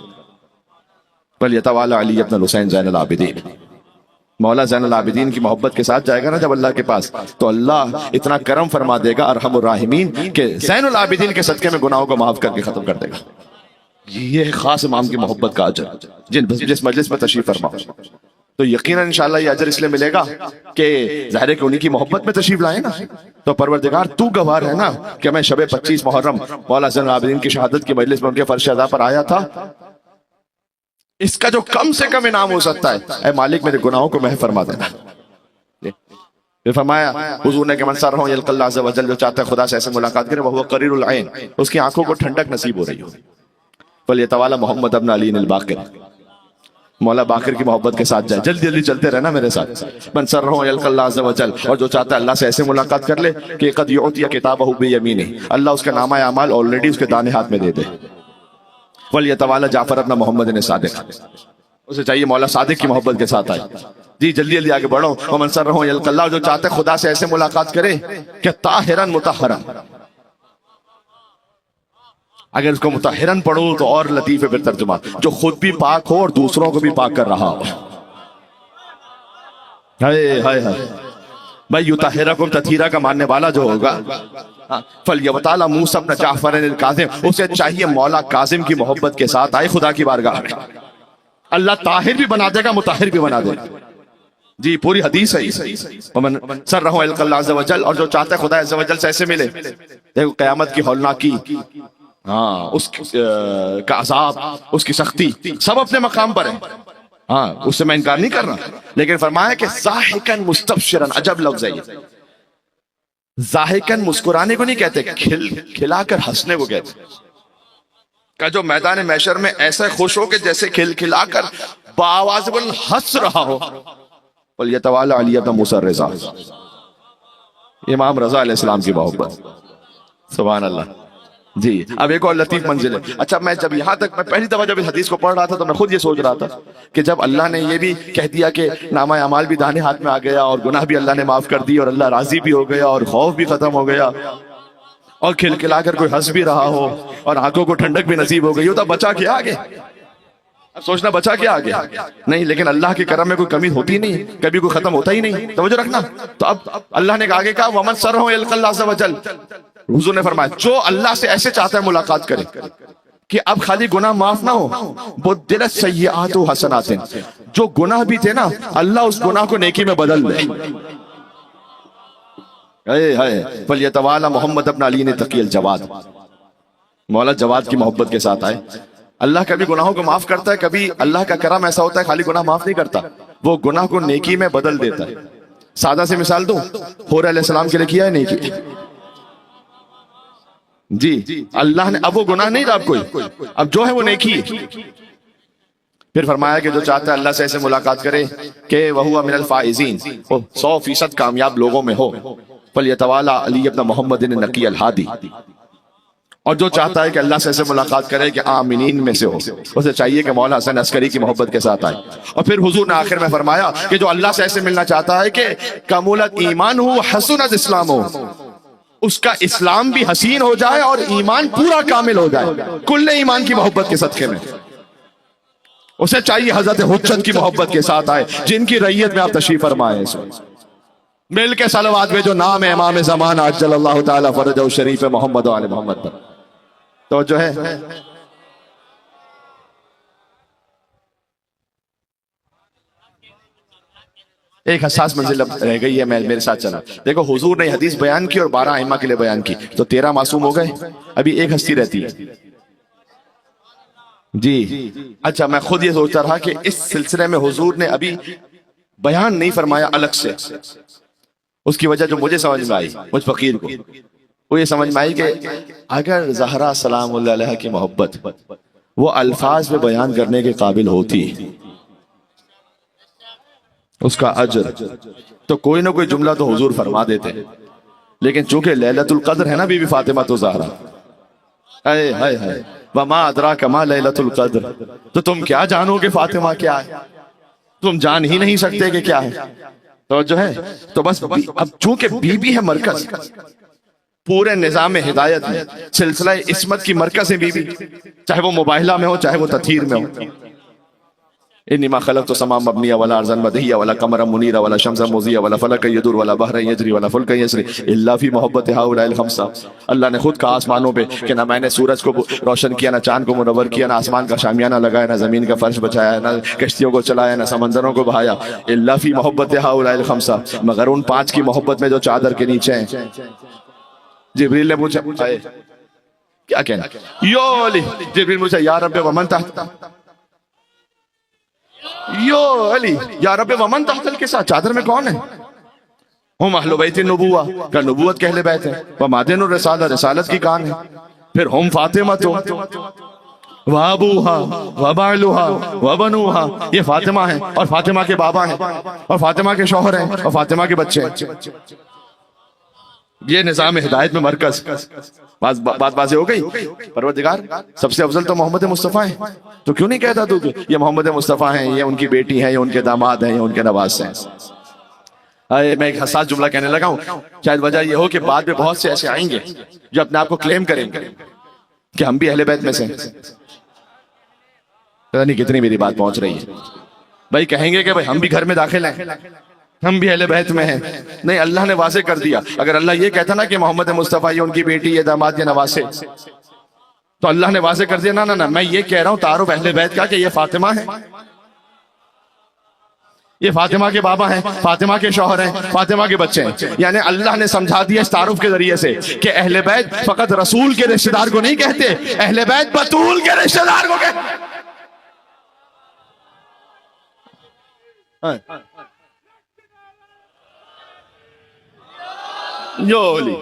فَلْيَتَوَالَ علی ابن الحسین زین العابدین، مولا زین العابدین کی محبت کے ساتھ جائے گا نا جب اللہ کے پاس، تو اللہ اتنا کرم فرما دے گا ارحم الراحمین کہ زین العابدین کے صدقے میں گناہوں کو معاف کر کے ختم کر دے گا. یہ خاص امام کی محبت کا اجر جس مجلس میں تشریف فرماؤ. تو یقیناً انشاءاللہ یہ اجر اس لیے ملے گا کہ ظاہر ہے کہ انہی کی محبت میں تشریف لائے نا. تو پروردگار تو گواہ ہے نا کہ میں شب 25 محرم مولا زین العابدین کی شہادت کی مجلس میں ان کے فرش ادا پر آیا تھا. اس کا جو کم سے کم انعام ہو سکتا ہے، اے مالک میرے گناہوں کو محو فرما دینا۔ پھر فرمایا حضور نے کہ من سرہ یلقی اللہ عز و جل، جو چاہتا ہے خدا سے ایسے ملاقات کرے، وہو قریر العین، اس کی آنکھوں کو ٹھنڈک نصیب ہو رہی ہو، فلیتوالی محمد ابن علی الباقر، مولا باقر کی محبت کے ساتھ جائے، جلدی جلدی چلتے رہنا میرے ساتھ۔ من سرہ یلقی اللہ عز و جل، اور جو چاہتا ہے اللہ سے ایسے ملاقات کر لے کہ قد یعطی کتابہ بیمینہ، اللہ اس کا نامہ اعمال آلریڈی اس کے دانے ہاتھ میں دے دے۔ ولیتوالی جعفر ابن محمد صادق، اسے چاہیے مولا صادق کی محبت کے ساتھ آئے۔ جی جلدی جلدی آگے بڑھو۔ ومن سرہ یلقی اللہ، جو چاہتا ہے خدا سے ایسے ملاقات کرے کہ طاہرا مطہرا، اگر اس کو مطہرن پڑھو تو اور لطیف ہے پھر ترجمہ، جو خود بھی پاک ہو اور دوسروں کو بھی پاک کر رہا ہو۔ ہائے ہائے ہائے بھائی، یطہرکم تطہیرا کا ماننے والا جو ہوگا، فلیبتعلی موسیٰ بن جعفر الکاظم، اسے چاہیے مولا کاظم کی محبت کے ساتھ آئے خدا کی بارگاہ میں، اللہ طاہر بھی بنا دے گا، مطہر بھی بنا دے گا۔ جی پوری حدیث ہے یہ۔ ومن سرہ یلقی اللہ عز و جل، اور جو چاہتا ہے خدا عز و جل سے ایسے ملے، دیکھو قیامت کی ہولناکی، اس کا عذاب، اس کی سختی سب اپنے مقام پر ہے، اس سے میں انکار نہیں کر رہا، لیکن فرمایا کہ ضاحکاً مستبشراً، عجب لفظ ہے یہ، ضاحکاً مسکرانے کو نہیں کہتے، کھلا کر ہنسنے کو کہتے، کہ جو میدان محشر میں ایسا خوش ہو کہ جیسے کھل کھلا کر بآواز بلند ہنس رہا ہو۔ وَلْيَتَوَالَ عَلِيَّ بْنَ مُوسَى الرِّضَا، امام رضا علیہ السلام کی محبت، سبحان اللہ۔ جی اب ایک اور لطیف منزل ہے۔ اچھا میں جب یہاں تک، میں پہلی دفعہ جب اس حدیث کو پڑھ رہا تھا تو میں خود یہ سوچ رہا تھا کہ جب اللہ نے یہ بھی کہہ دیا کہ نامہ اعمال بھی دانے ہاتھ میں آ گیا، اور گناہ بھی اللہ نے معاف کر دی، اور اللہ راضی بھی ہو گیا، اور خوف بھی ختم ہو گیا، اور کھلکھلا کر کوئی ہنس بھی رہا ہو، اور آنکھوں کو ٹھنڈک بھی نصیب ہو گئی ہو، تو بچا کیا آگے؟ اب سوچنا بچا کیا آگے؟ نہیں، لیکن اللہ کے کرم میں کوئی کمی ہوتی نہیں، کبھی کوئی ختم ہوتا ہی نہیں، توجہ رکھنا۔ تو اب اللہ نے آگے کہا وَمَن سَرَّهُ يَلْقَى اللَّهَ عَزَّ وَجَلَّ، حضور نے فرمایا جو اللہ سے ایسے چاہتا ہے ملاقات کرے کہ اب خالی گناہ معاف نہ ہو، بُدِّلَتْ سَيِّئَاتُهُ حَسَنَاتٍ، جو گناہ بھی تھے نا اللہ اس گناہ کو نیکی میں بدل دے۔ فَلْيَتَوَالَ محمد ابن علی تقی الجواد، مولا جواد کی محبت کے ساتھ آئے۔ اللہ کبھی گناہوں کو معاف کرتا ہے، کبھی اللہ کا کرم ایسا ہوتا ہے خالی گناہ معاف نہیں کرتا، وہ گناہ کو نیکی میں بدل دیتا ہے۔ سادہ سی مثال دوں، حور علیہ السلام کے لیے کیا ہے نیکی، جی اللہ نے، اب وہ گناہ نہیں تھا، اب کوئی، اب جو ہے وہ نیکی ہے۔ پھر فرمایا کہ جو چاہتا ہے اللہ سے ایسے ملاقات کرے کہ وَهُوَ مِنَ الْفَائِزِينَ، 100% کامیاب لوگوں میں ہو، فَلْيَتَوَالَ عَلِيَّ بْنَ محمد النقی الہادی، اور جو چاہتا ہے کہ اللہ سے ایسے ملاقات کرے کہ آمینین میں سے ہو، اسے چاہیے کہ مولا حسن عسکری کی محبت کے ساتھ آئے۔ اور پھر حضور نے آخر میں فرمایا کہ جو اللہ سے ایسے ملنا چاہتا ہے کہ کمولت ایمان ہو حسنت اسلام ہو، اس کا اسلام بھی حسین ہو جائے اور ایمان پورا کامل ہو جائے، کل ایمان کی محبت کے صدقے میں، اسے چاہیے حضرت حجت کی محبت کے ساتھ آئے، جن کی رعیت میں آپ تشریف فرمائے۔ مل کے صلوات میں جو نام ہے امام زمان عجل اللہ تعالی فرجہ شریف محمد و آل محمد پر، تو جو ہے ایک حساس منزل رہ گئی ہے، میں میرے ساتھ چلا۔ دیکھو حضور نے حدیث بیان کی اور 12 ائمہ کے لیے بیان کی، تو 13 معصوم ہو گئے، ابھی ایک ہستی رہتی ہے۔ جی اچھا میں خود یہ سوچتا رہا کہ اس سلسلے میں حضور نے ابھی بیان نہیں فرمایا الگ سے، اس کی وجہ جو مجھے سمجھ میں آئی، مجھ فقیر کو وہ یہ سمجھ میں آئی کہ اگر زہرا سلام اللہ علیہ کی محبت وہ الفاظ میں بیان کرنے کے قابل ہوتی، اس کا اجر، تو کوئی نہ کوئی جملہ تو حضور فرما دیتے، لیکن چونکہ لیلۃ القدر ہے نا بی بی فاطمہ تو زہرا، اے ہائے ہائے وما ادراک ما لیلۃ القدر، تو تم کیا جانو کہ فاطمہ کیا ہے، تم جان ہی نہیں سکتے کہ کیا ہے، تو جو ہے تو بس اب چونکہ بی بی ہے مرکز، پورے نظام ہدایت میں سلسلہ عصمت کی مرکز ہے بی بی، چاہے وہ مباہلہ میں ہو چاہے وہ تطہیر میں ہو۔ انما خلقت السماء مبنیہ ولا ارضا مدحیہ ولا قمرا منیرا ولا شمسا مضیہ ولا فلکا یدور ولا بحرا یجری ولا فلکا یسری الا فی محبت ہؤلاء الخمسہ، اللہ نے خود کہا آسمانوں پہ کہ نہ میں نے سورج کو روشن کیا، نہ چاند کو منور کیا، نہ آسمان کا شامیانہ لگایا، نہ زمین کا فرش بچایا، نہ کشتیوں کو چلایا، نہ سمندروں کو بہایا، الا فی محبت ہؤلاء الخمسہ، مگر ان 5 کی محبت میں جو چادر کے نیچے ہیں۔ جبریل نے پوچھا کیا کہنا، جبریل پوچھا یا رب ومن تحت، یو علی یا رب ومن تحت کے ساتھ چادر میں کون ہے؟ ہم اہل بیت النبوہ کا نبوت کے اہل بیت ہے، ومعدن الرسالہ رسالت کی کان ہے، پھر ہم فاطمہ تو وابوہا وبالوہا وبنوہا، یہ فاطمہ ہیں اور فاطمہ کے بابا ہیں اور فاطمہ کے شوہر ہیں اور فاطمہ کے بچے ہیں۔ یہ نظام ہدایت میں مرکز۔ بات واضح ہو گئی؟ پروردگار سب سے افضل تو محمد مصطفیٰ ہیں، تو کیوں نہیں کہتا تو کہ یہ محمد مصطفیٰ ہیں، یہ ان کی بیٹی ہیں، یہ ان کے داماد ہیں، یہ ان کے نواز ہیں؟ میں ایک حساس جملہ کہنے لگا ہوں، شاید وجہ یہ ہو کہ بعد میں بہت سے ایسے آئیں گے جو اپنے آپ کو کلیم کریں گے کہ ہم بھی اہل بیت میں سے ہیں۔ پتہ نہیں کتنی میری بات پہنچ رہی ہے؟ بھائی کہیں گے کہ بھائی ہم بھی گھر میں داخل ہیں، ہم بھی اہل بیت میں ہیں۔ نہیں، اللہ نے واضح کر دیا۔ اگر اللہ یہ کہتا نا کہ محمد مصطفیٰ یہ ان کی بیٹی، یہ داماد، یہ نواسے، تو اللہ نے واضح کر دیا نا نا نا، میں یہ کہہ رہا ہوں تعارف اہل بیت کا کہ یہ فاطمہ ہے، یہ فاطمہ کے بابا ہیں، فاطمہ کے شوہر ہیں، فاطمہ کے بچے ہیں۔ یعنی اللہ نے سمجھا دیا اس تعارف کے ذریعے سے کہ اہل بیت فقط رسول کے رشتہ دار کو نہیں کہتے، اہل بیت بطول کے رشتہ دار کو کہتے۔ یولی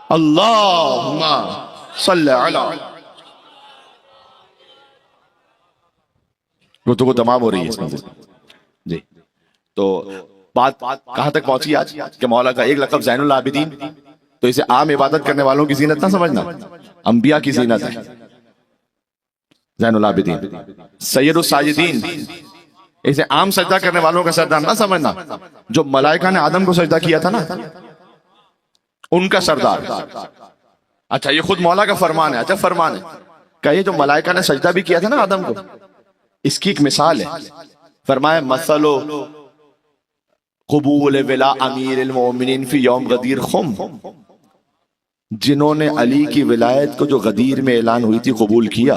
اللہم صلی علی، گفتگو تمام ہو رہی ہے اس میں جی۔ تو بات کہاں تک پہنچی آج کہ مولا کا ایک لقب زین العابدین، تو اسے عام عبادت کرنے والوں کی زینت نہ سمجھنا، انبیاء کی زینت ہے زین العابدین۔ سید الساجدین، اسے عام سجدہ کرنے والوں کا سردار نہ سمجھنا، جو ملائکہ نے آدم کو سجدہ کیا تھا نا ان کا سردار۔ اچھا یہ خود مولا کا فرمان ہے، اچھا فرمان ہے کہ یہ جو ملائکہ نے سجدہ بھی کیا تھا نا آدم کو، اس کی ایک مثال ہے۔ فرمایا مثل قبول ولا امیر المومنین فی یوم غدیر خم، جنہوں نے علی کی ولایت کو جو غدیر میں اعلان ہوئی تھی قبول کیا۔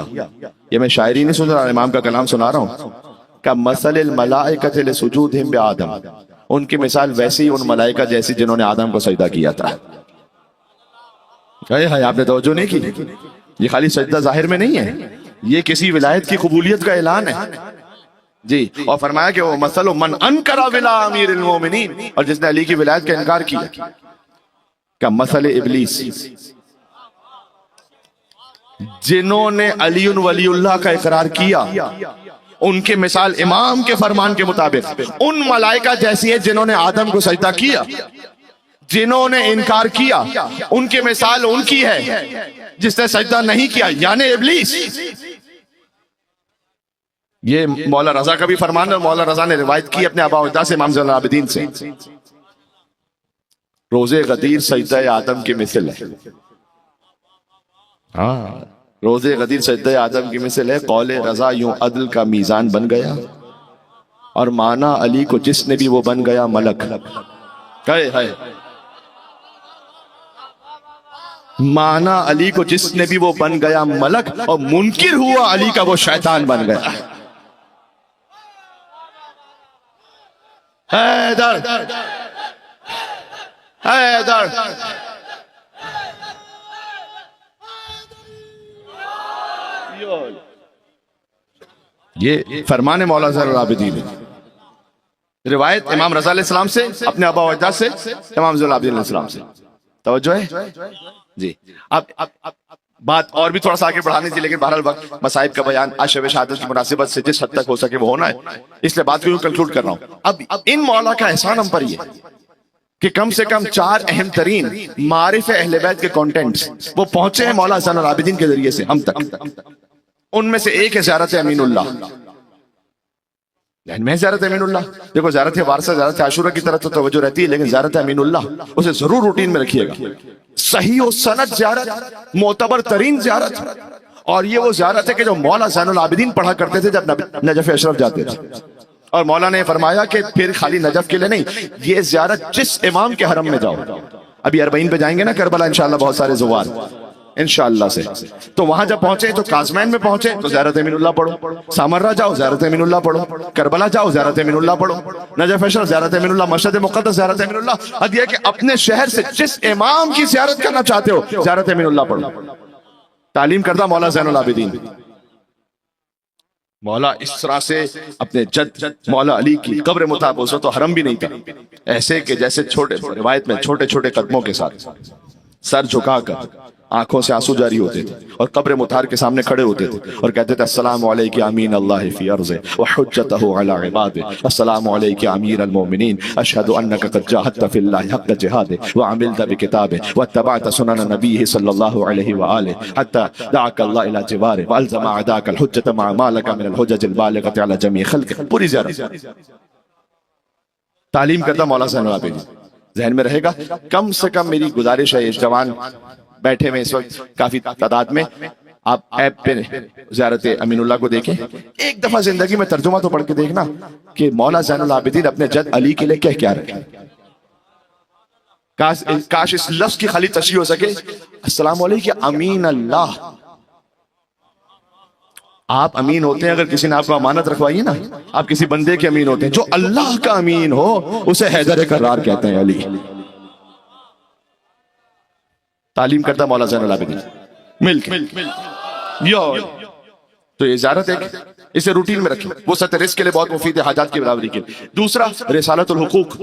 یہ میں شاعری نہیں سن رہا، امام کا کلام سنا رہا ہوں۔ کہ مثل الملائکۃ لسجودہم بآدم، ان کی مثال ویسی ہی ان ملائکہ جیسی جنہوں نے آدم کو سجدہ کیا تھا۔ آپ نے توجہ نہیں کی؟ یہ خالی سجدہ ظاہر میں نہیں ہے، یہ کسی ولایت کی قبولیت کا اعلان ہے جی۔ اور فرمایا کہ وہ مثل من انکر ولا امیر المومنین، اور جس نے علی کی ولایت کا انکار کیا، کہ مثل ابلیس، جنہوں نے علی ولی اللہ کا اقرار کیا، ان کی مثال امام کے فرمان کے مطابق ان ملائکہ جیسی ہے جنہوں نے آدم کو سجدہ کیا۔ جنہوں نے انکار کیا ان کی مثال ان کی ہے جس نے سجدہ نہیں کیا، یعنی ابلیس۔ یہ مولا رضا کا بھی فرمان ہے، مولا رضا نے روایت کی اپنے آبا و اجداد سے، امام زین العابدین سے، روزے غدیر سجدہ آدم کی مثل ہے۔ روزے غدیر سجدہ آدم کی مثل ہے۔ قول رضا یوں عدل کا میزان بن گیا، اور مانا علی کو جس نے بھی وہ بن گیا ملک۔ مانا علی کو جس نے بھی وہ بن گیا ملک، اور منکر ہوا علی کا وہ شیطان بن گیا۔ حیدر حیدر، یہ فرمان مولا زین العابدین ہے۔ روایت امام رضا علیہ السلام سے، اپنے آبا و اجداد سے، امام زین العابدین علیہ السلام سے۔ توجہ ہے جی۔ اب بات اور بھی تھوڑا سا آگے بڑھانی تھی، لیکن بہرحال وقت مصائب کا بیان آج شب شہادت کی مناسبت سے جس حد تک ہو سکے وہ ہونا ہے، اس لیے بات کو کنکلوڈ کر رہا ہوں۔ اب ان مولا کا احسان ہم پر یہ کہ کم سے کم 4 اہم ترین معارف اہل بیت کے کانٹینٹس وہ پہنچے ہیں مولا زین العابدین کے ذریعے سے ہم تک۔ ان میں سے ایک ہے زیارت امین اللہ۔ میں زیارت امین اللہ، دیکھو زیارت وارثہ، زیارت عاشورہ کی طرف تو توجہ رہتی ہے، لیکن زیارت امین اللہ اسے ضرور روٹین میں رکھیے گا۔ صحیح و سند زیارت، معتبر ترین زیارت، اور یہ وہ زیارت ہے کہ جو مولا زین العابدین پڑھا کرتے تھے جب نجف اشرف جاتے تھے۔ اور مولا نے فرمایا کہ پھر خالی نجف کے لیے نہیں، یہ زیارت جس امام کے حرم میں جاؤ، ابھی 40 پہ جائیں گے نا کربلا انشاءاللہ، بہت سارے زوار انشاءاللہ سے، تو وہاں جب پہنچے تو کازمین میں پہنچے تو زیارت امین اللہ پڑھو، سامرہ جاؤ زیارت امین اللہ پڑھو، کربلا جاؤ زیارت امین اللہ پڑھو، نجف اشرف زیارت امین اللہ، مشہد مقدس زیارت امین اللہ۔ اب یہ کہ اپنے شہر سے جس امام کی زیارت کرنا چاہتے ہو زیارت امین اللہ پڑھو۔ تعلیم کردہ مولا زین العابدین، مولا اس طرح سے اپنے جد مولا علی کی قبر مطابق، اس تو حرم بھی نہیں تھا، ایسے کہ جیسے چھوٹے روایت میں چھوٹے چھوٹے قدموں کے ساتھ سر جھکا کر آنکھوں سے آنسو جاری ہوتے تھے اور قبر مطہر کے سامنے کھڑے ہوتے تھے اور کہتے تھے السلام علیک امین اللہ فی ارضہ وحجتہ علی عبادہ، السلام علیک امیر المؤمنین، اشہد انک قد جاہدت فی اللہ حق جہادہ وعملت بکتابہ واتبعت سنن نبیہ صلی اللہ علیہ وآلہ حتی دعاک اللہ الی جوارہ والزم اعداک الحجۃ مع ما لک من الحجج البالغۃ علی جمیع خلقہ. پوری زیارت تعلیم کردہ مولا زین العابدین ذہن میں رہے گا. کم سے کم میری گزارش ہے، جوان بیٹھے ہوئے اس وقت کافی تعداد میں، آپ ایپ پہ زیارت امین اللہ کو دیکھیں، ایک دفعہ زندگی میں ترجمہ تو پڑھ کے دیکھنا کہ مولا زین العابدین اپنے جد علی کے لیے کیا رکھے. کاش اس لفظ کی خالی تشریح ہو سکے، السلام علیکم امین اللہ. آپ امین ہوتے ہیں اگر کسی نے آپ کو امانت رکھوائی ہے نا، آپ کسی بندے کے امین ہوتے ہیں. جو اللہ کا امین ہو اسے حیدر کرار کہتے ہیں، علی. تعلیم کردہ مولا زین العابدین مل کے تو یہ زیارت ہے، اسے روٹین میں رکھیں، وہ سطح رزق کے لیے بہت مفید ہے، حاجات کی برابری کے لیے. دوسرا رسالت الحقوق.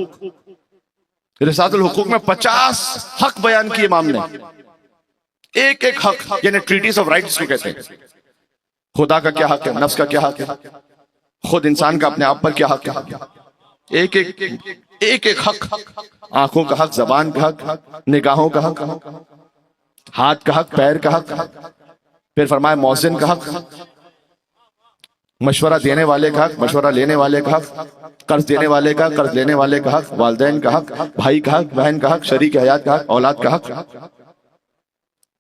رسالت الحقوق میں 50 حق بیان کیے امام نے، ایک ایک حق، یعنی ٹریٹیز آف رائٹس کو کہتے ہیں. خدا کا کیا حق ہے، نفس کا کیا حق ہے، خود انسان کا اپنے آپ پر کیا حق ہے، ایک ایک حق. آنکھوں کا حق، زبان کا حق، نگاہوں کا حق، ہاتھ کا حق، پیر کا حق. پھر فرمایا مؤذن کا حق، مشورہ دینے والے کا حق، مشورہ لینے والے کا حق، قرض دینے والے کا، قرض لینے والے کا حق، والدین کا حق، بھائی کا حق، بہن کا حق، شریک حیات کا حق، اولاد کا حق،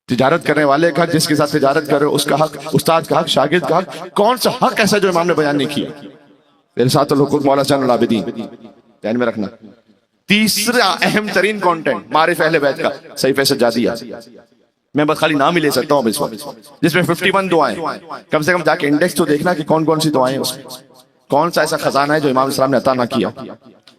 تجارت کرنے والے کا حق، جس کے ساتھ تجارت کر رہے ہو اس کا حق، استاد کا حق، شاگرد کا حق. کون سا حق ایسا جو امام نے بیان نہیں کیا؟ رسالت الحقوق مولا زین العابدین دھیان میں رکھنا. تیسرا اہم ترین کانٹینٹ معارف اہل بیت کا صحیفہ سجادیہ. میں بس خالی نام ہی لے سکتا ہوں اس وقت، جس میں 51 دعائیں. کم سے کم جا کے انڈیکس تو دیکھنا کہ کون کون سی دعائیں اس میں، کون سا ایسا خزانہ ہے جو امام السلام نے عطا نہ کیا.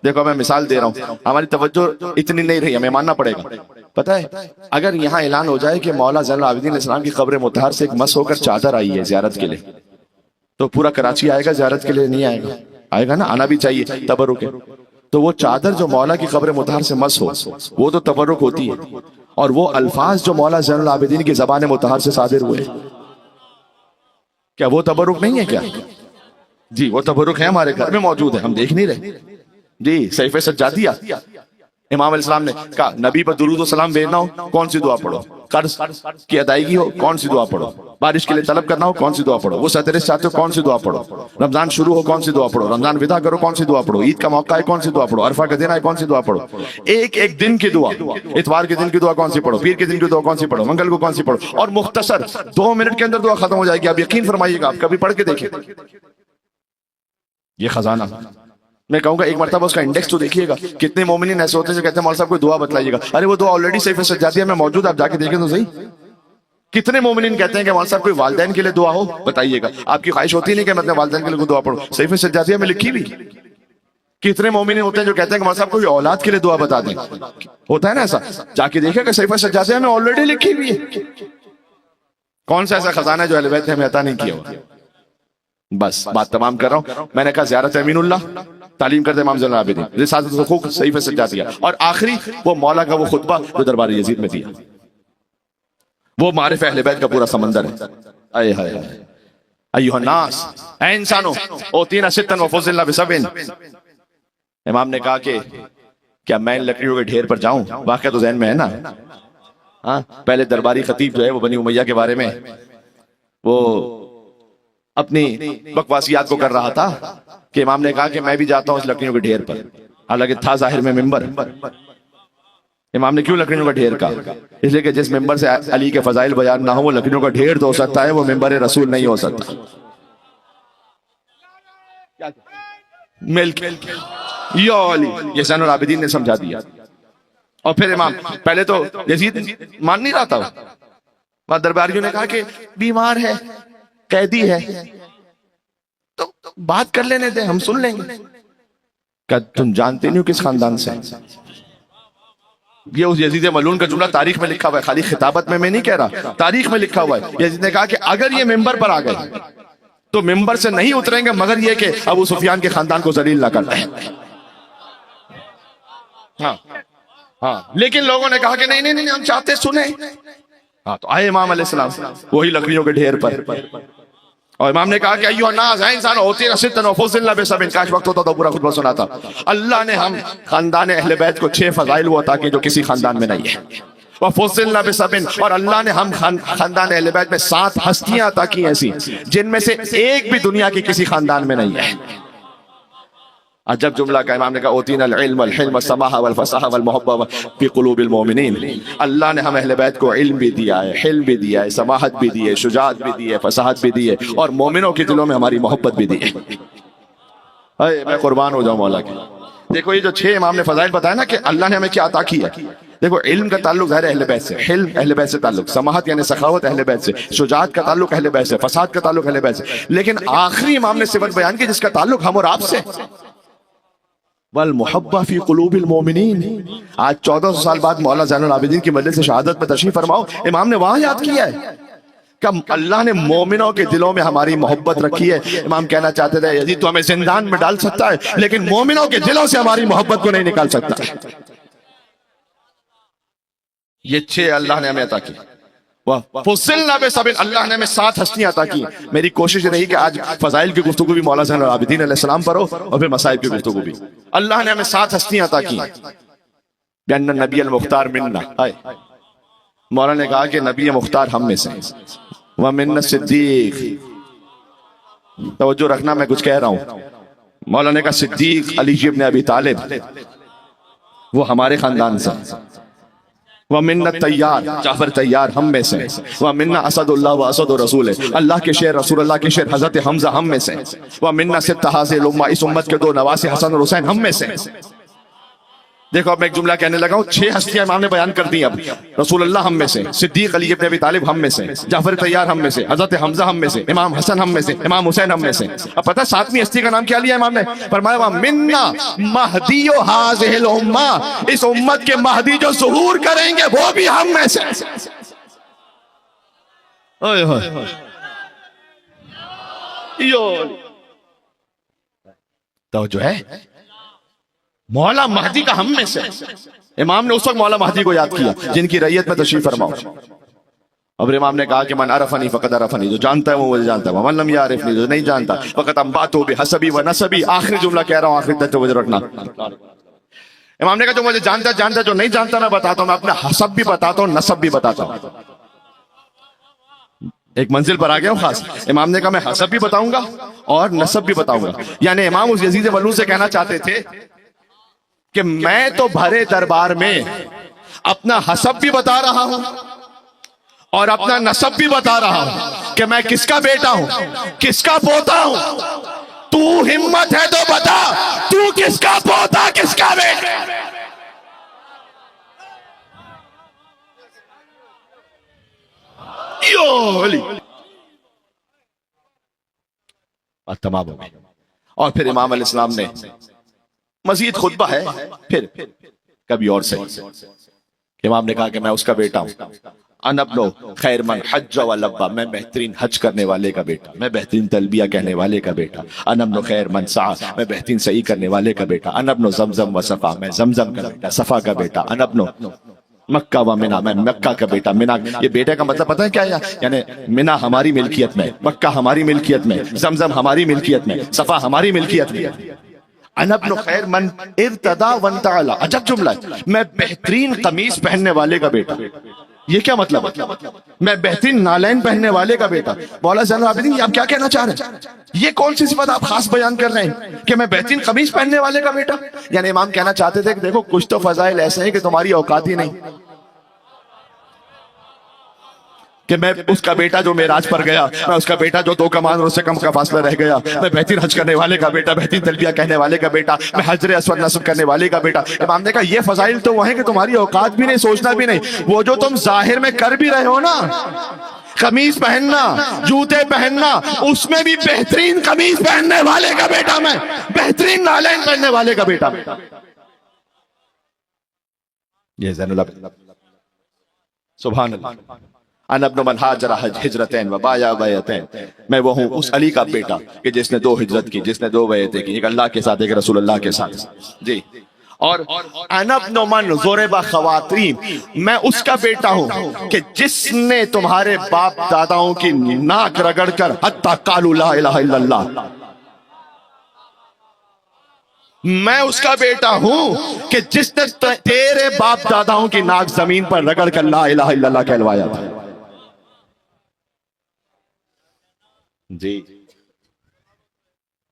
دیکھو میں مثال دے رہا ہوں، ہماری توجہ اتنی نہیں رہی، ہمیں ماننا پڑے گا. پتہ ہے اگر یہاں اعلان ہو جائے کہ مولا زین العابدین علیہ السلام کی قبر مطہر سے ایک مس ہو کر چادر آئی ہے زیارت کے لیے، تو پورا کراچی آئے گا زیارت کے لیے؟ نہیں آئے گا. آئے گا نا، آنا بھی چاہیے تبرک ہے. تو وہ چادر جو مولا کی قبر مطہر سے مس ہو وہ تو تبرک ہوتی ہے، اور وہ الفاظ جو مولا زین العابدین کی زبان مطہر سے صادر ہوئے، کیا وہ تبرک نہیں ہے؟ کیا جی وہ تبرک ہے، ہمارے گھر میں موجود ہے، ہم دیکھ نہیں رہے. جی صحیفہ سجادیہ. امام علیہ السلام نے کہا نبی پر درود و سلام بھیجنا ہو کون سی دعا پڑھو، قرض کی ادائیگی ہو کون سی دعا پڑھو، بارش کے لیے طلب کرنا ہو کون سی دعا پڑھو، وہ سطرس چاہتے ہو کون سی دعا پڑھو، رمضان شروع ہو کون سی دعا پڑھو، رمضان ودا کرو کون سی دعا پڑھو، عید کا موقع ہے کون سی دعا پڑھو، عرفہ کا دن ہے کون سی دعا پڑھو، ایک ایک دن کی دعا، اتوار کے دن کی دعا کون سی پڑھو، پیر کے دن کی دعا کون سی پڑھو، منگل کو کون سی پڑھو، اور مختصر 2 منٹ کے اندر دعا ختم ہو جائے گی. آپ یقین فرمائیے گا، آپ کبھی پڑھ کے دیکھیں یہ خزانہ. میں کہوں گا ایک مرتبہ اس کا انڈیکس تو دیکھیے گا. کتنے مومنین ایسے ہوتے ہیں جو کہتے ہیں مولانا صاحب کوئی دعا بتلائیے گا. ارے وہ دعا آلریڈی صحیفہ سجادیہ میں موجود ہے، آپ جا کے دیکھیں تو صحیح. کتنے مومنین کہتے ہیں کہ مولانا صاحب کوئی والدین کے لیے دعا ہو بتائیے گا. آپ کی خواہش ہوتی نہیں کہ میں اپنے والدین کے لیے کوئی دعا پڑھوں، صحیفہ سجادیہ میں لکھی بھی. کتنے مومنین ہوتے ہیں جو کہتے ہیں کہ مولانا صاحب کوئی اولاد کے لیے دعا بتا دیں، ہوتا ہے نا ایسا؟ جا کے دیکھیں کہ صحیفہ سجادیہ میں آلریڈی لکھی بھی ہے. کون سا ایسا خزانہ ہے جو اہل بیت نے ہمیں عطا نہیں کیا ہوا؟ بس بات تمام کر رہا ہوں. میں نے کہا زیارت امین اللہ، تعلیم کرتے امام زین العابدین، رسالت الحقوق صحیفہ سجادیہ، اور آخری وہ مولا کا وہ خطبہ جو دربار یزید میں دیا، وہ معارف اہل بیت کا پورا سمندر ہے. اے ہائے ایھا الناس، اے انسانوں، اوتینا ستا وفضلنا بسبع. امام نے کہا کہ کیا میں ان لکڑیوں کے ڈھیر پر جاؤں؟ واقعہ تو ذہن میں ہے نا. ہاں پہلے درباری خطیب جو ہے وہ بنی امیہ کے بارے میں وہ اپنی بکواسیات کو کر رہا تھا کہ امام نے کہا کہ میں بھی جاتا ہوں اس لکڑیوں کے ڈھیر پر. حالانکہ تھا ظاہر میں ممبر. امام نے کیوں لکڑیوں کا ڈھیر کہا؟ اس لیے کہ جس ممبر سے علی کے فضائل بیان نہ ہو وہ لکڑیوں کا ڈھیر تو ہو سکتا ہے، وہ ممبر رسول نہیں ہو سکتا. مل کے یا علی، یہ زین العابدین نے سمجھا دیا. اور پھر امام پہلے تو یزید مان نہیں رہا تھا، درباریوں نے کہا کہ بیمار ہے، قیدی ہے، تو بات کر لینے دیں، ہم سن لیں گے. کہ تم جانتے نہیں ہو کس خاندان سے؟ یہ اس یزید ملعون کا جملہ تاریخ میں لکھا ہوا ہے، خالی خطابت میں نہیں کہہ رہا، تاریخ میں لکھا ہوا ہے۔ یزید نے کہا کہ اگر یہ ممبر پر آ گئے تو ممبر سے نہیں اتریں گے مگر یہ کہ ابو سفیان کے خاندان کو ذلیل نہ کر دیں۔ ہاں لیکن لوگوں نے کہا کہ نہیں ہم چاہتے سنیں۔ ہاں تو آئے امام علیہ السلام وہی لکڑیوں کے ڈھیر پر، اور امام نے کہا کہ ایوہ الناس، ہے انسان ہوتی رسطن وفضلنا بسبن، کاش وقت ہوتا تو پورا خطبہ سناتا۔ اللہ نے ہم خاندان اہل بیت کو 6 فضائل وہ عطا کیے جو کسی خاندان میں نہیں ہے، وفضلنا بسبن، اور اللہ نے ہم خاندان اہل بیت میں 7 ہستیاں عطا کی ایسی جن میں سے ایک بھی دنیا کی کسی خاندان میں نہیں ہے۔ عجب جملہ کا امام نے کہا اوتینا العلم والحلم والسماحہ والفصاحہ والمحبہ فی قلوب المؤمنین، اللہ نے ہم اہل بیت کو علم بھی دیا ہے، حلم بھی دیا ہے، سماحت بھی دی ہے، شجاعت بھی دی ہے، فصاحت بھی دی ہے، اور مومنوں کے دلوں میں ہماری محبت بھی دی ہے۔ میں قربان ہو جاؤں مولا کی۔ دیکھو یہ جو 6 امام نے فضائل بتایا نا کہ اللہ نے ہمیں کیا عطا کیا ہے۔ دیکھو علم کا تعلق ظاہر اہل بیت سے، حلم اہل بیت سے تعلق، سماحت یعنی سخاوت اہل بیت سے، شجاعت کا تعلق اہل بیت سے، فصاحت کا تعلق اہل بیت سے، لیکن آخری امام نے صفت بیان کی جس کا تعلق ہم اور آپ سے، والمحبہ فی قلوب المومنین۔ آج 1400 سال بعد مولا زین العابدین کی مجلس شہادت میں تشریف فرماؤ، امام نے وہاں یاد کیا ہے کہ اللہ نے مومنوں کے دلوں میں ہماری محبت رکھی ہے۔ امام کہنا چاہتے تھے یزید تو ہمیں زندان میں ڈال سکتا ہے لیکن مومنوں کے دلوں سے ہماری محبت کو نہیں نکال سکتا۔ یہ 6 اللہ نے ہمیں عطا کی۔ فضلنا بسبن، اللہ نے ہمیں 7 ہستیاں عطا کی۔ میری کوشش رہی کہ آج فضائل کی گفتگو بھی مولا زین العابدین علیہ السلام پر ہو اور پھر مصائب کی گفتگو بھی۔ اللہ نے ہمیں 7 ہستیاں عطا کی۔ بأن النبی المختار منا، مولا نے کہا کہ نبی مختار ہم میں سے، ومنا صدیق، توجہ رکھنا میں کچھ کہہ رہا ہوں، مولا نے کہا صدیق علی ابن ابی طالب وہ ہمارے خاندان سے، ومنا تیار جعفر تیار ہم میں سے، ومنا اسد اللہ و اسد رسول، اللہ کے شیر رسول اللہ کے شیر حضرت حمزہ ہم میں سے، ومنا ست حاضر الامہ، اس امت کے 2 نواسی حسن اور حسین ہم میں سے۔ دیکھو اب میں ایک جملہ کہنے لگا ہوں، 6 ہستیاں امام نے بیان کر دی۔ اب رسول اللہ ہم میں سے، صدیق علی ابن ابی طالب ہم میں سے، جعفر تیار ہم میں سے، حضرت حمزہ ہم میں سے، امام حسن ہم میں سے، امام حسین ہم میں سے۔ اب پتہ 7ویں ہستی کا نام کیا لیا امام نے؟ فرمایا وَمِنَّا مَهْدِيُّ هَٰذِهِ الْأُمَّةِ، اس امت کے مہدی جو ظہور کریں گے وہ بھی ہم میں سے۔ توجہ ہے، مولا مہدی کا ہم میں سے۔ امام نے اس وقت مولا مہدی کو یاد کیا جن کی رعیت میں تشریف فرماؤ۔ اب امام نے کہا کہ من عرفنی فقد عرفنی، جو جانتا ہے وہ مجھے جانتا ہے، ومن لم یعرفنی، جو نہیں جانتا فقد انبأتہ بحسبی ونسبی۔ آخری جملہ کہہ رہا ہوں، آخری تک توجہ رکھنا۔ امام نے کہا جو مجھے جانتا ہے جانتا ہے، جو نہیں جانتا میں بتاتا ہوں، میں اپنا حسب بھی بتاتا ہوں، نسب بھی بتاتا ہوں۔ ایک منزل پر آ گیا ہوں خاص۔ امام نے کہا میں حسب بھی بتاؤں گا اور نسب بھی بتاؤں گا، یعنی امام اس یزید ملعون سے کہنا چاہتے تھے کہ میں تو بھرے دربار میں اپنا حسب بھی بتا رہا ہوں اور اپنا نسب بھی بتا رہا ہوں کہ میں کس کا بیٹا ہوں، کس کا پوتا ہوں۔ تو ہمت ہے تو بتا تو کس کا پوتا، کس کا بیٹا۔ تمام ہو گئی۔ اور پھر امام علیہ السلام نے مزید خطبہ ہے پھر کبھی اور سے، امام نے کہا کہ میں اس کا بیٹا ہوں، انا ابن خیر من حج و لبا، میں بہترین حج کرنے والے کا بیٹا، میں بہترین تلبیہ کہنے والے کا بیٹا، انا ابن خیر من سعی، میں بہترین سعی کرنے والے کا بیٹا، انا ابن زمزم و صفا، میں زمزم کا بیٹا، صفا کا بیٹا، انا ابن مکہ و منہ، میں مکہ کا بیٹا، منہ۔ یہ بیٹے کا مطلب پتہ ہے کیا ہے؟ یعنی منہ ہماری ملکیت میں، مکہ ہماری ملکیت میں، زمزم ہماری ملکیت میں، صفا ہماری ملکیت میں۔ انا ابن خیر من ارتدى وانتعل، عجب جملہ ہے، میں بہترین قمیص پہننے والے کا بیٹا۔ یہ کیا مطلب ہے؟ میں بہترین نالین پہننے والے کا بیٹا۔ مولا زین العابدین آپ کیا کہنا چاہ رہے ہیں؟ یہ کون سی صفت آپ خاص بیان کر رہے ہیں کہ میں بہترین قمیص پہننے والے کا بیٹا؟ یعنی امام کہنا چاہتے تھے کہ دیکھو کچھ تو فضائل ایسے ہیں کہ تمہاری اوقات ہی نہیں، کہ میں اس کا بیٹا جو معراج پر گیا، میں اس کا بیٹا جو 2 کمان اور اس سے کم کا فاصلہ رہ گیا، میں بہترین حج کرنے والے کا بیٹا، بہترین تلبیہ کہنے والے کا بیٹا، میں حجر اسود نصب کرنے والے کا بیٹا۔ امام نے کہا یہ فضائل تو وہ ہیں کہ تمہاری اوقات بھی نہیں، سوچنا بھی نہیں، وہ جو تم ظاہر میں کر بھی رہے ہو نا، قمیص پہننا، جوتے پہننا، اس میں بھی بہترین قمیص پہننے والے کا بیٹا میں، بہترین نالین پہننے والے کا بیٹا۔ یہ زین العابدین سبحان اللہ. انا ابن من ہاجر ہجرتین و بایا بیعتین. میں وہ ہوں اس علی کا بیٹا کہ جس نے 2 ہجرت کی، جس نے 2 بیعتیں کی، ایک اللہ کے ساتھ ایک رسول اللہ کے ساتھ. جی. اور انا ابن من ضرب خواتین، میں اس کا بیٹا ہوں کہ جس نے تمہارے باپ داداؤں کی ناک رگڑ کر حتی قالوا لا الہ الا اللہ. میں اس کا بیٹا ہوں کہ جس نے تیرے باپ داداؤں کی ناک زمین پر رگڑ کر لا الہ الا اللہ کہلوایا تھا. جی.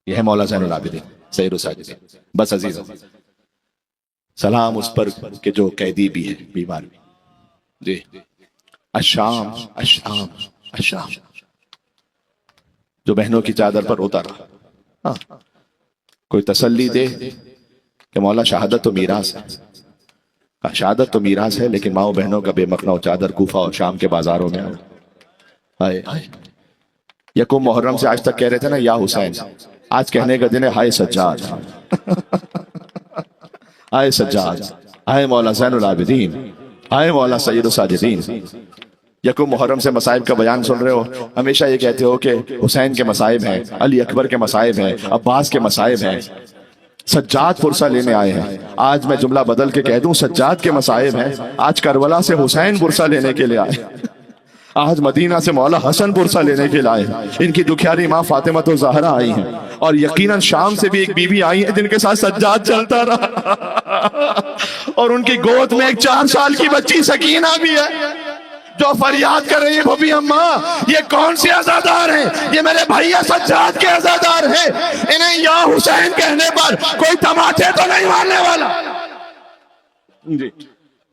یہ ہے مولا زین العابدین سید الساجدین. بس عزیز سلام اس پر کہ جو قیدی بھی ہے، بیمار بھی. جی. الشام الشام الشام، جو بہنوں کی چادر پر روتا رہا. کوئی تسلی دے کہ مولا شہادت تو میراث ہے، شہادت تو میراث ہے، لیکن ماؤں بہنوں کا بے مقنع چادر کوفہ اور شام کے بازاروں میں آئے. یکم محرم سے آج تک کہہ رہے تھے نا یا حسین، آج کہنے کا دن ہے ہائے سجاد، آئے سجاد، آئے مولا زین العابدین، آئے مولا سید الساجدین. یکم محرم سے مصائب کا بیان سن رہے ہو، ہمیشہ یہ کہتے ہو کہ حسین کے مصائب ہیں، علی اکبر کے مصائب ہیں، عباس کے مصائب ہیں. سجاد فرصہ لینے آئے ہیں. آج میں جملہ بدل کے کہہ دوں سجاد کے مصائب ہیں. آج کربلا سے حسین فرصہ لینے کے لیے آئے. آج مدینہ سے مولا حسن فرصہ لینے کے لیے آئے. ان کی دکھیاری ماں فاطمہ تو زہرا آئی ہیں، اور یقیناً شام سے بھی ایک بیوی آئی ہے جن کے ساتھ سجاد چلتا رہا، اور ان کی گود میں ایک 4 سال کی بچی سکینہ بھی ہے جو فریاد کر رہی ہے بھوپی اماں یہ کون سے عزادار ہیں؟ یہ میرے بھائیا سجاد کے عزادار ہیں. انہیں یا حسین کہنے پر کوئی تماچے تو نہیں مارنے والا. جی.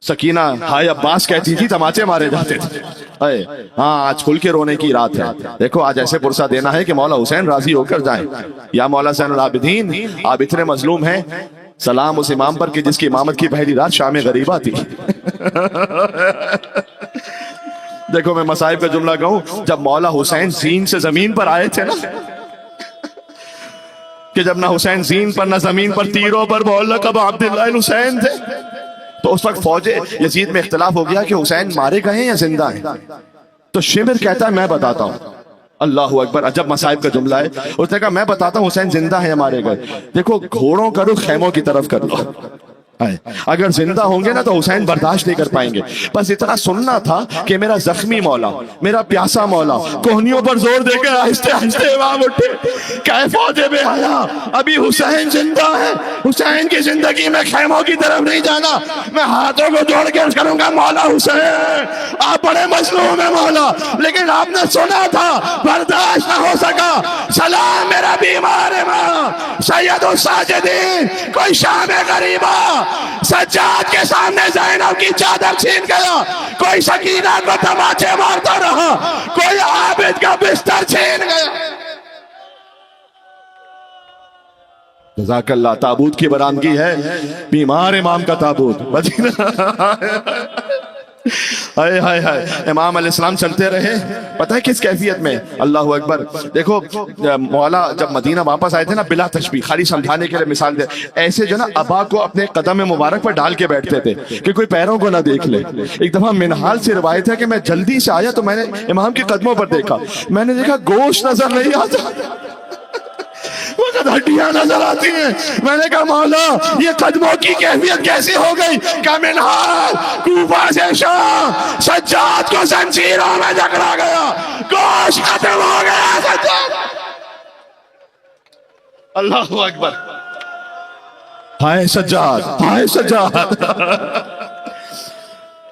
سکینہ ہائے عباس کہتی تھی، تماچے مارے جاتے تھے. ہاں آج کھل کے رونے کی رات ہے. دیکھو آج ایسے پرسہ دینا ہے کہ مولا حسین راضی ہو کر جائیں. یا مولا زین العابدین آپ اتنے مظلوم ہیں، سلام اس امام پر کہ جس کی امامت کی پہلی رات شام غریبہ تھی. دیکھو میں مصائب کا جملہ کہوں، جب مولا حسین زین سے زمین پر آئے تھے نا، کہ جب نہ حسین زین پر نہ زمین پر تیروں پر بولقب عبداللہ الحسین تھے، تو اس وقت فوج یزید میں اختلاف ہو گیا کہ حسین مارے گئے ہیں یا زندہ ہیں. تو شمر کہتا ہے میں بتاتا ہوں. اللہ اکبر، عجب مصائب کا جملہ ہے. اس نے کہا میں بتاتا ہوں حسین زندہ ہیں یا مارے گئے. دیکھو گھوڑوں کا رخ خیموں کی طرف کر لو. اگر زندہ ہوں گے نا تو حسین برداشت نہیں کر پائیں گے. بس اتنا سننا تھا کہ میرا زخمی مولا، میرا پیاسا مولا کوہنیوں پر زور دے کر آہستہ آہستہ امام اٹھے. کہ فوج بے حیا، ابھی حسین زندہ ہے، حسین کی زندگی میں خیموں کی طرف نہیں جانا. میں ہاتھوں کو جوڑ کے کروں گا مولا حسین آپ بڑے مظلوم ہیں مولا، لیکن آپ نے سنا تھا برداشت نہ ہو سکا. سلام میرا بیمار امام سید الساجدین، کوئی شام غریبہ سجاد کے سامنے زینب کی چادر چھین گیا، کوئی سکینہ کو تماچے مارتا رہا، کوئی عابد کا بستر چھین گیا. جزاک اللہ. تابوت کی برآمدگی ہے، بیمار امام کا تابوت. ہائے ہائے ہائے. امام علیہ السلام چلتے رہے، پتہ ہے کس کیفیت میں؟ اللہ اکبر. دیکھو مولا جب مدینہ واپس آئے تھے نا، بلا تشبیہ، خالی سمجھانے کے لیے مثال دے، ایسے جو نا ابا کو اپنے قدم مبارک پر ڈال کے بیٹھتے تھے کہ کوئی پیروں کو نہ دیکھ لے. ایک دفعہ منہال سے روایت ہے کہ میں جلدی سے آیا تو میں نے امام کے قدموں پر دیکھا، میں نے دیکھا گوشت نظر نہیں آتا، ہڈیاں نظر آتی ہیں. میں نے کہا مولا یہ قدموں کی کیفیت کیسی ہو گئی؟ کہ منہال کوفہ سے شام سجاد کو زنجیروں میں جکڑا گیا، گوشت ختم ہو گیا سجاد. اللہ اکبر. ہائے سجاد، ہائے سجاد.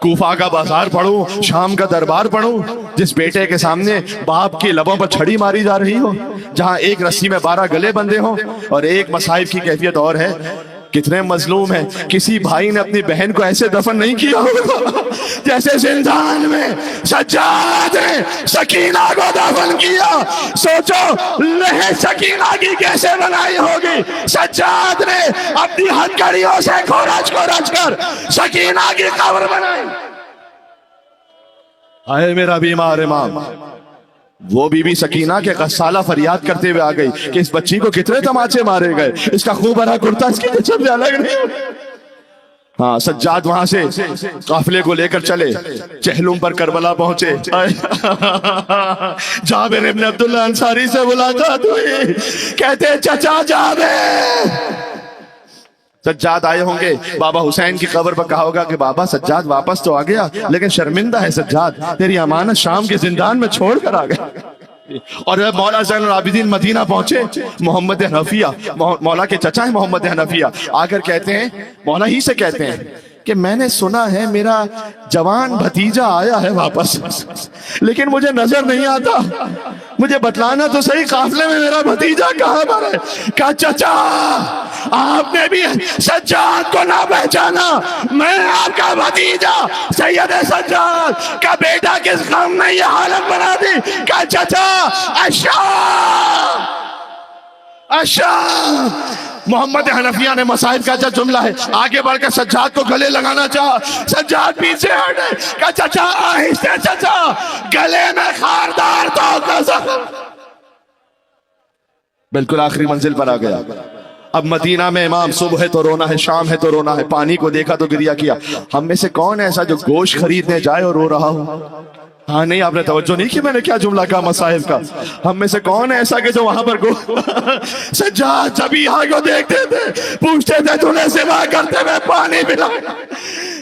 کوفہ کا بازار پڑھوں، شام کا دربار پڑھوں، جس بیٹے کے سامنے باپ کی لبوں پر چھڑی ماری جا رہی ہو، جہاں ایک رسی میں 12 گلے بندے ہوں. اور ایک مصائب کی کیفیت اور ہے، کتنے مظلوم ہیں. کسی بھائی نے اپنی بہن کو ایسے دفن نہیں کیا ہوگا جیسے زندان میں سجاد نے سکینہ کو دفن کیا. سوچو لہ سکینہ کی کیسے بنائی ہوگی. سجاد نے اپنی ہتھکڑیوں سے کھورچ کر سکینہ کی قبر بنائی. آئے میرا بیمار امام. وہ بی بی سکینہ کے غسالہ فریاد کرتے ہوئے آ گئی کہ اس بچی کو کتنے تماچے مارے گئے، اس کا خوب بھرا کرتا اس کی جسم سے الگ نہیں. ہاں سجاد وہاں سے قافلے کو لے کر چلے، چہلم پر کربلا پہنچے، جابر ابن عبداللہ انصاری سے ملاقات ہوئی، کہتے چچا جابر، سجاد آئے ہوں گے، بابا حسین کی قبر پر کہا ہوگا کہ بابا سجاد واپس تو آ گیا لیکن شرمندہ ہے سجاد، تیری امانت شام کے زندان میں چھوڑ کر آ گیا۔ اور مولا زین العابدین مدینہ پہنچے، محمد حنفیہ، مولا کے چچا ہیں محمد حنفیہ، آ کر کہتے ہیں، مولا ہی سے کہتے ہیں کہ میں نے سنا ہے میرا جوان بھتیجا آیا ہے واپس، لیکن مجھے نظر نہیں آتا، مجھے بتلانا تو صحیح قافلے میں میرا بھتیجا کہاں پر ہے؟ کہا چچا آپ نے بھی سجاد کو نہ پہچانا، میں آپ کا بھتیجا سید سجاد کا بیٹا کس غم نے یہ حالت بنا دی؟ کہا چچا اشا محمد حنفیہ نے مصائب کا جو جملہ ہے آگے بڑھ کر سجاد کو گلے لگانا چاہا، سجاد پیچھے ہٹے، کہا چچا آہستہ چچا، گلے میں خاردار تو کا زخم۔ بالکل آخری منزل پر آ گیا۔ اب مدینہ میں امام، صبح ہے تو رونا ہے، شام ہے تو رونا ہے، پانی کو دیکھا تو گریا کیا۔ ہم میں سے کون ایسا جو گوشت خریدنے جائے اور رو رہا ہو؟ ہاں نہیں، آپ نے توجہ نہیں کی میں نے کیا جملہ کہا مصائب کا؟ ہم میں سے کون ایسا کہ جو وہاں پر سجاد جب یہاں کو دیکھتے تھے پوچھتے تھے تو نے سوا کرتے ہوئے پانی پلا،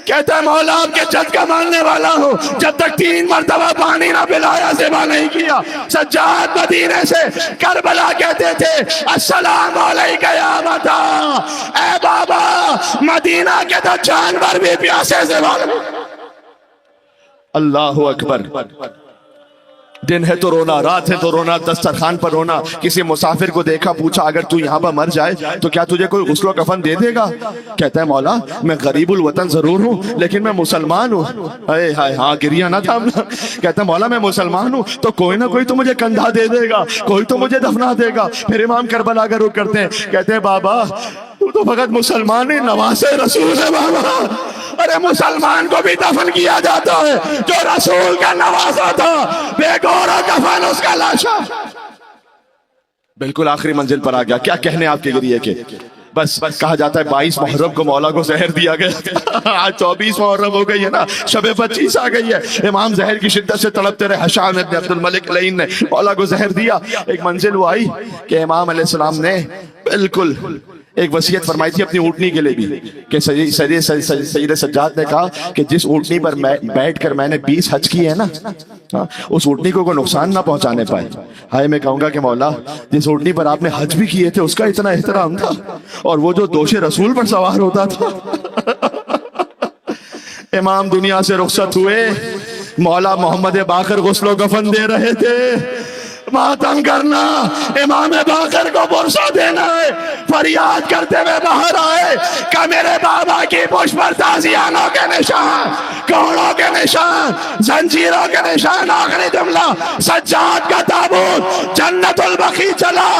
کہتا ہے مولا آپ کے جد کا ماننے والا ہوں، جب تک 3 مرتبہ پانی نہ پلایا سوا نہیں کیا۔ سجاد مدینے سے کربلا کہتے تھے السلام علیکہ یا متا، اے بابا مدینہ کے تو جانور بھی پیاسے سے نہیں۔ اللہ اکبر، دن ہے تو رونا، رات ہے تو رونا، دسترخوان پر رونا۔ کسی مسافر کو دیکھا، پوچھا اگر تو یہاں پر مر جائے تو کیا تجھے کوئی غسل و کفن دے دے گا؟ کہتا ہے مولا میں غریب الوطن ضرور ہوں لیکن میں مسلمان ہوں۔ اے ہائے، ہاں گریہ نہ تھامنا۔ کہتا ہے مولا میں مسلمان ہوں تو کوئی نہ کوئی تو مجھے کندھا دے دے گا، کوئی تو مجھے دفنا دے گا۔ پھر امام کربلا کا رخ کرتے ہیں، کہتے ہیں بابا تو تو فقط مسلمان ہی نواز رسول ہے بابا، ارے مسلمان کو بھی دفن کیا جاتا ہے جو رسول کا نوازا تھا، بے گور و کفن اس کا لاشا۔ بالکل آخری منزل پر آ گیا، کیا کہنے آپ کے گریے کے؟ بس کہا جاتا ہے 22 محرم کو مولا کو زہر دیا گیا، آج 24 محرم ہو گئی ہے نا، شب 25 آ گئی ہے۔ امام زہر کی شدت سے تڑپتے رہے، حشام ابن عبد الملک لعین نے مولا کو زہر دیا۔ ایک منزل وہ آئی کہ امام علیہ السلام نے بالکل ایک وصیت فرمائی تھی اپنی اونٹنی کے لیے بھی، کہ سید سجاد نے کہا کہ جس اونٹنی پر بیٹھ کر میں نے 20 حج کی ہے نا، اس اونٹنی کو کوئی نقصان نہ پہنچانے پائے۔ ہائے میں کہوں گا کہ مولا جس اونٹنی پر آپ نے حج بھی کیے تھے اس کا اتنا احترام تھا، اور وہ جو دوش رسول پر سوار ہوتا تھا۔ امام دنیا سے رخصت ہوئے، مولا محمد باقر غسل و کفن دے رہے تھے۔ ماتم کرنا، امام باقر کو برسہ دینا ہے، فریاد کرتے ہوئے باہر آئے کہ میرے بابا کی پشت پر تازیانوں کے نشان، کوڑوں کے نشان، زنجیروں کے نشان۔ آخری جملہ، سجاد کا تابوت جنت البقیع چلا،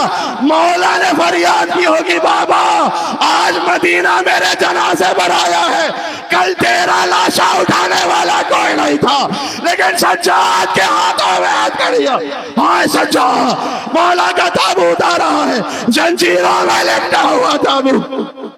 مولا نے فریاد کی ہوگی بابا آج مدینہ میرے جنازے پر آیا ہے، کل تیرا لاشا اٹھانے والا کوئی نہیں تھا لیکن سجاد کے ہاتھوں میں ہاتھ کڑیا۔ ہائے سجاد، مولا کا تابوت آ رہا ہے، زنجیروں میں لپٹا ہوا تابوت۔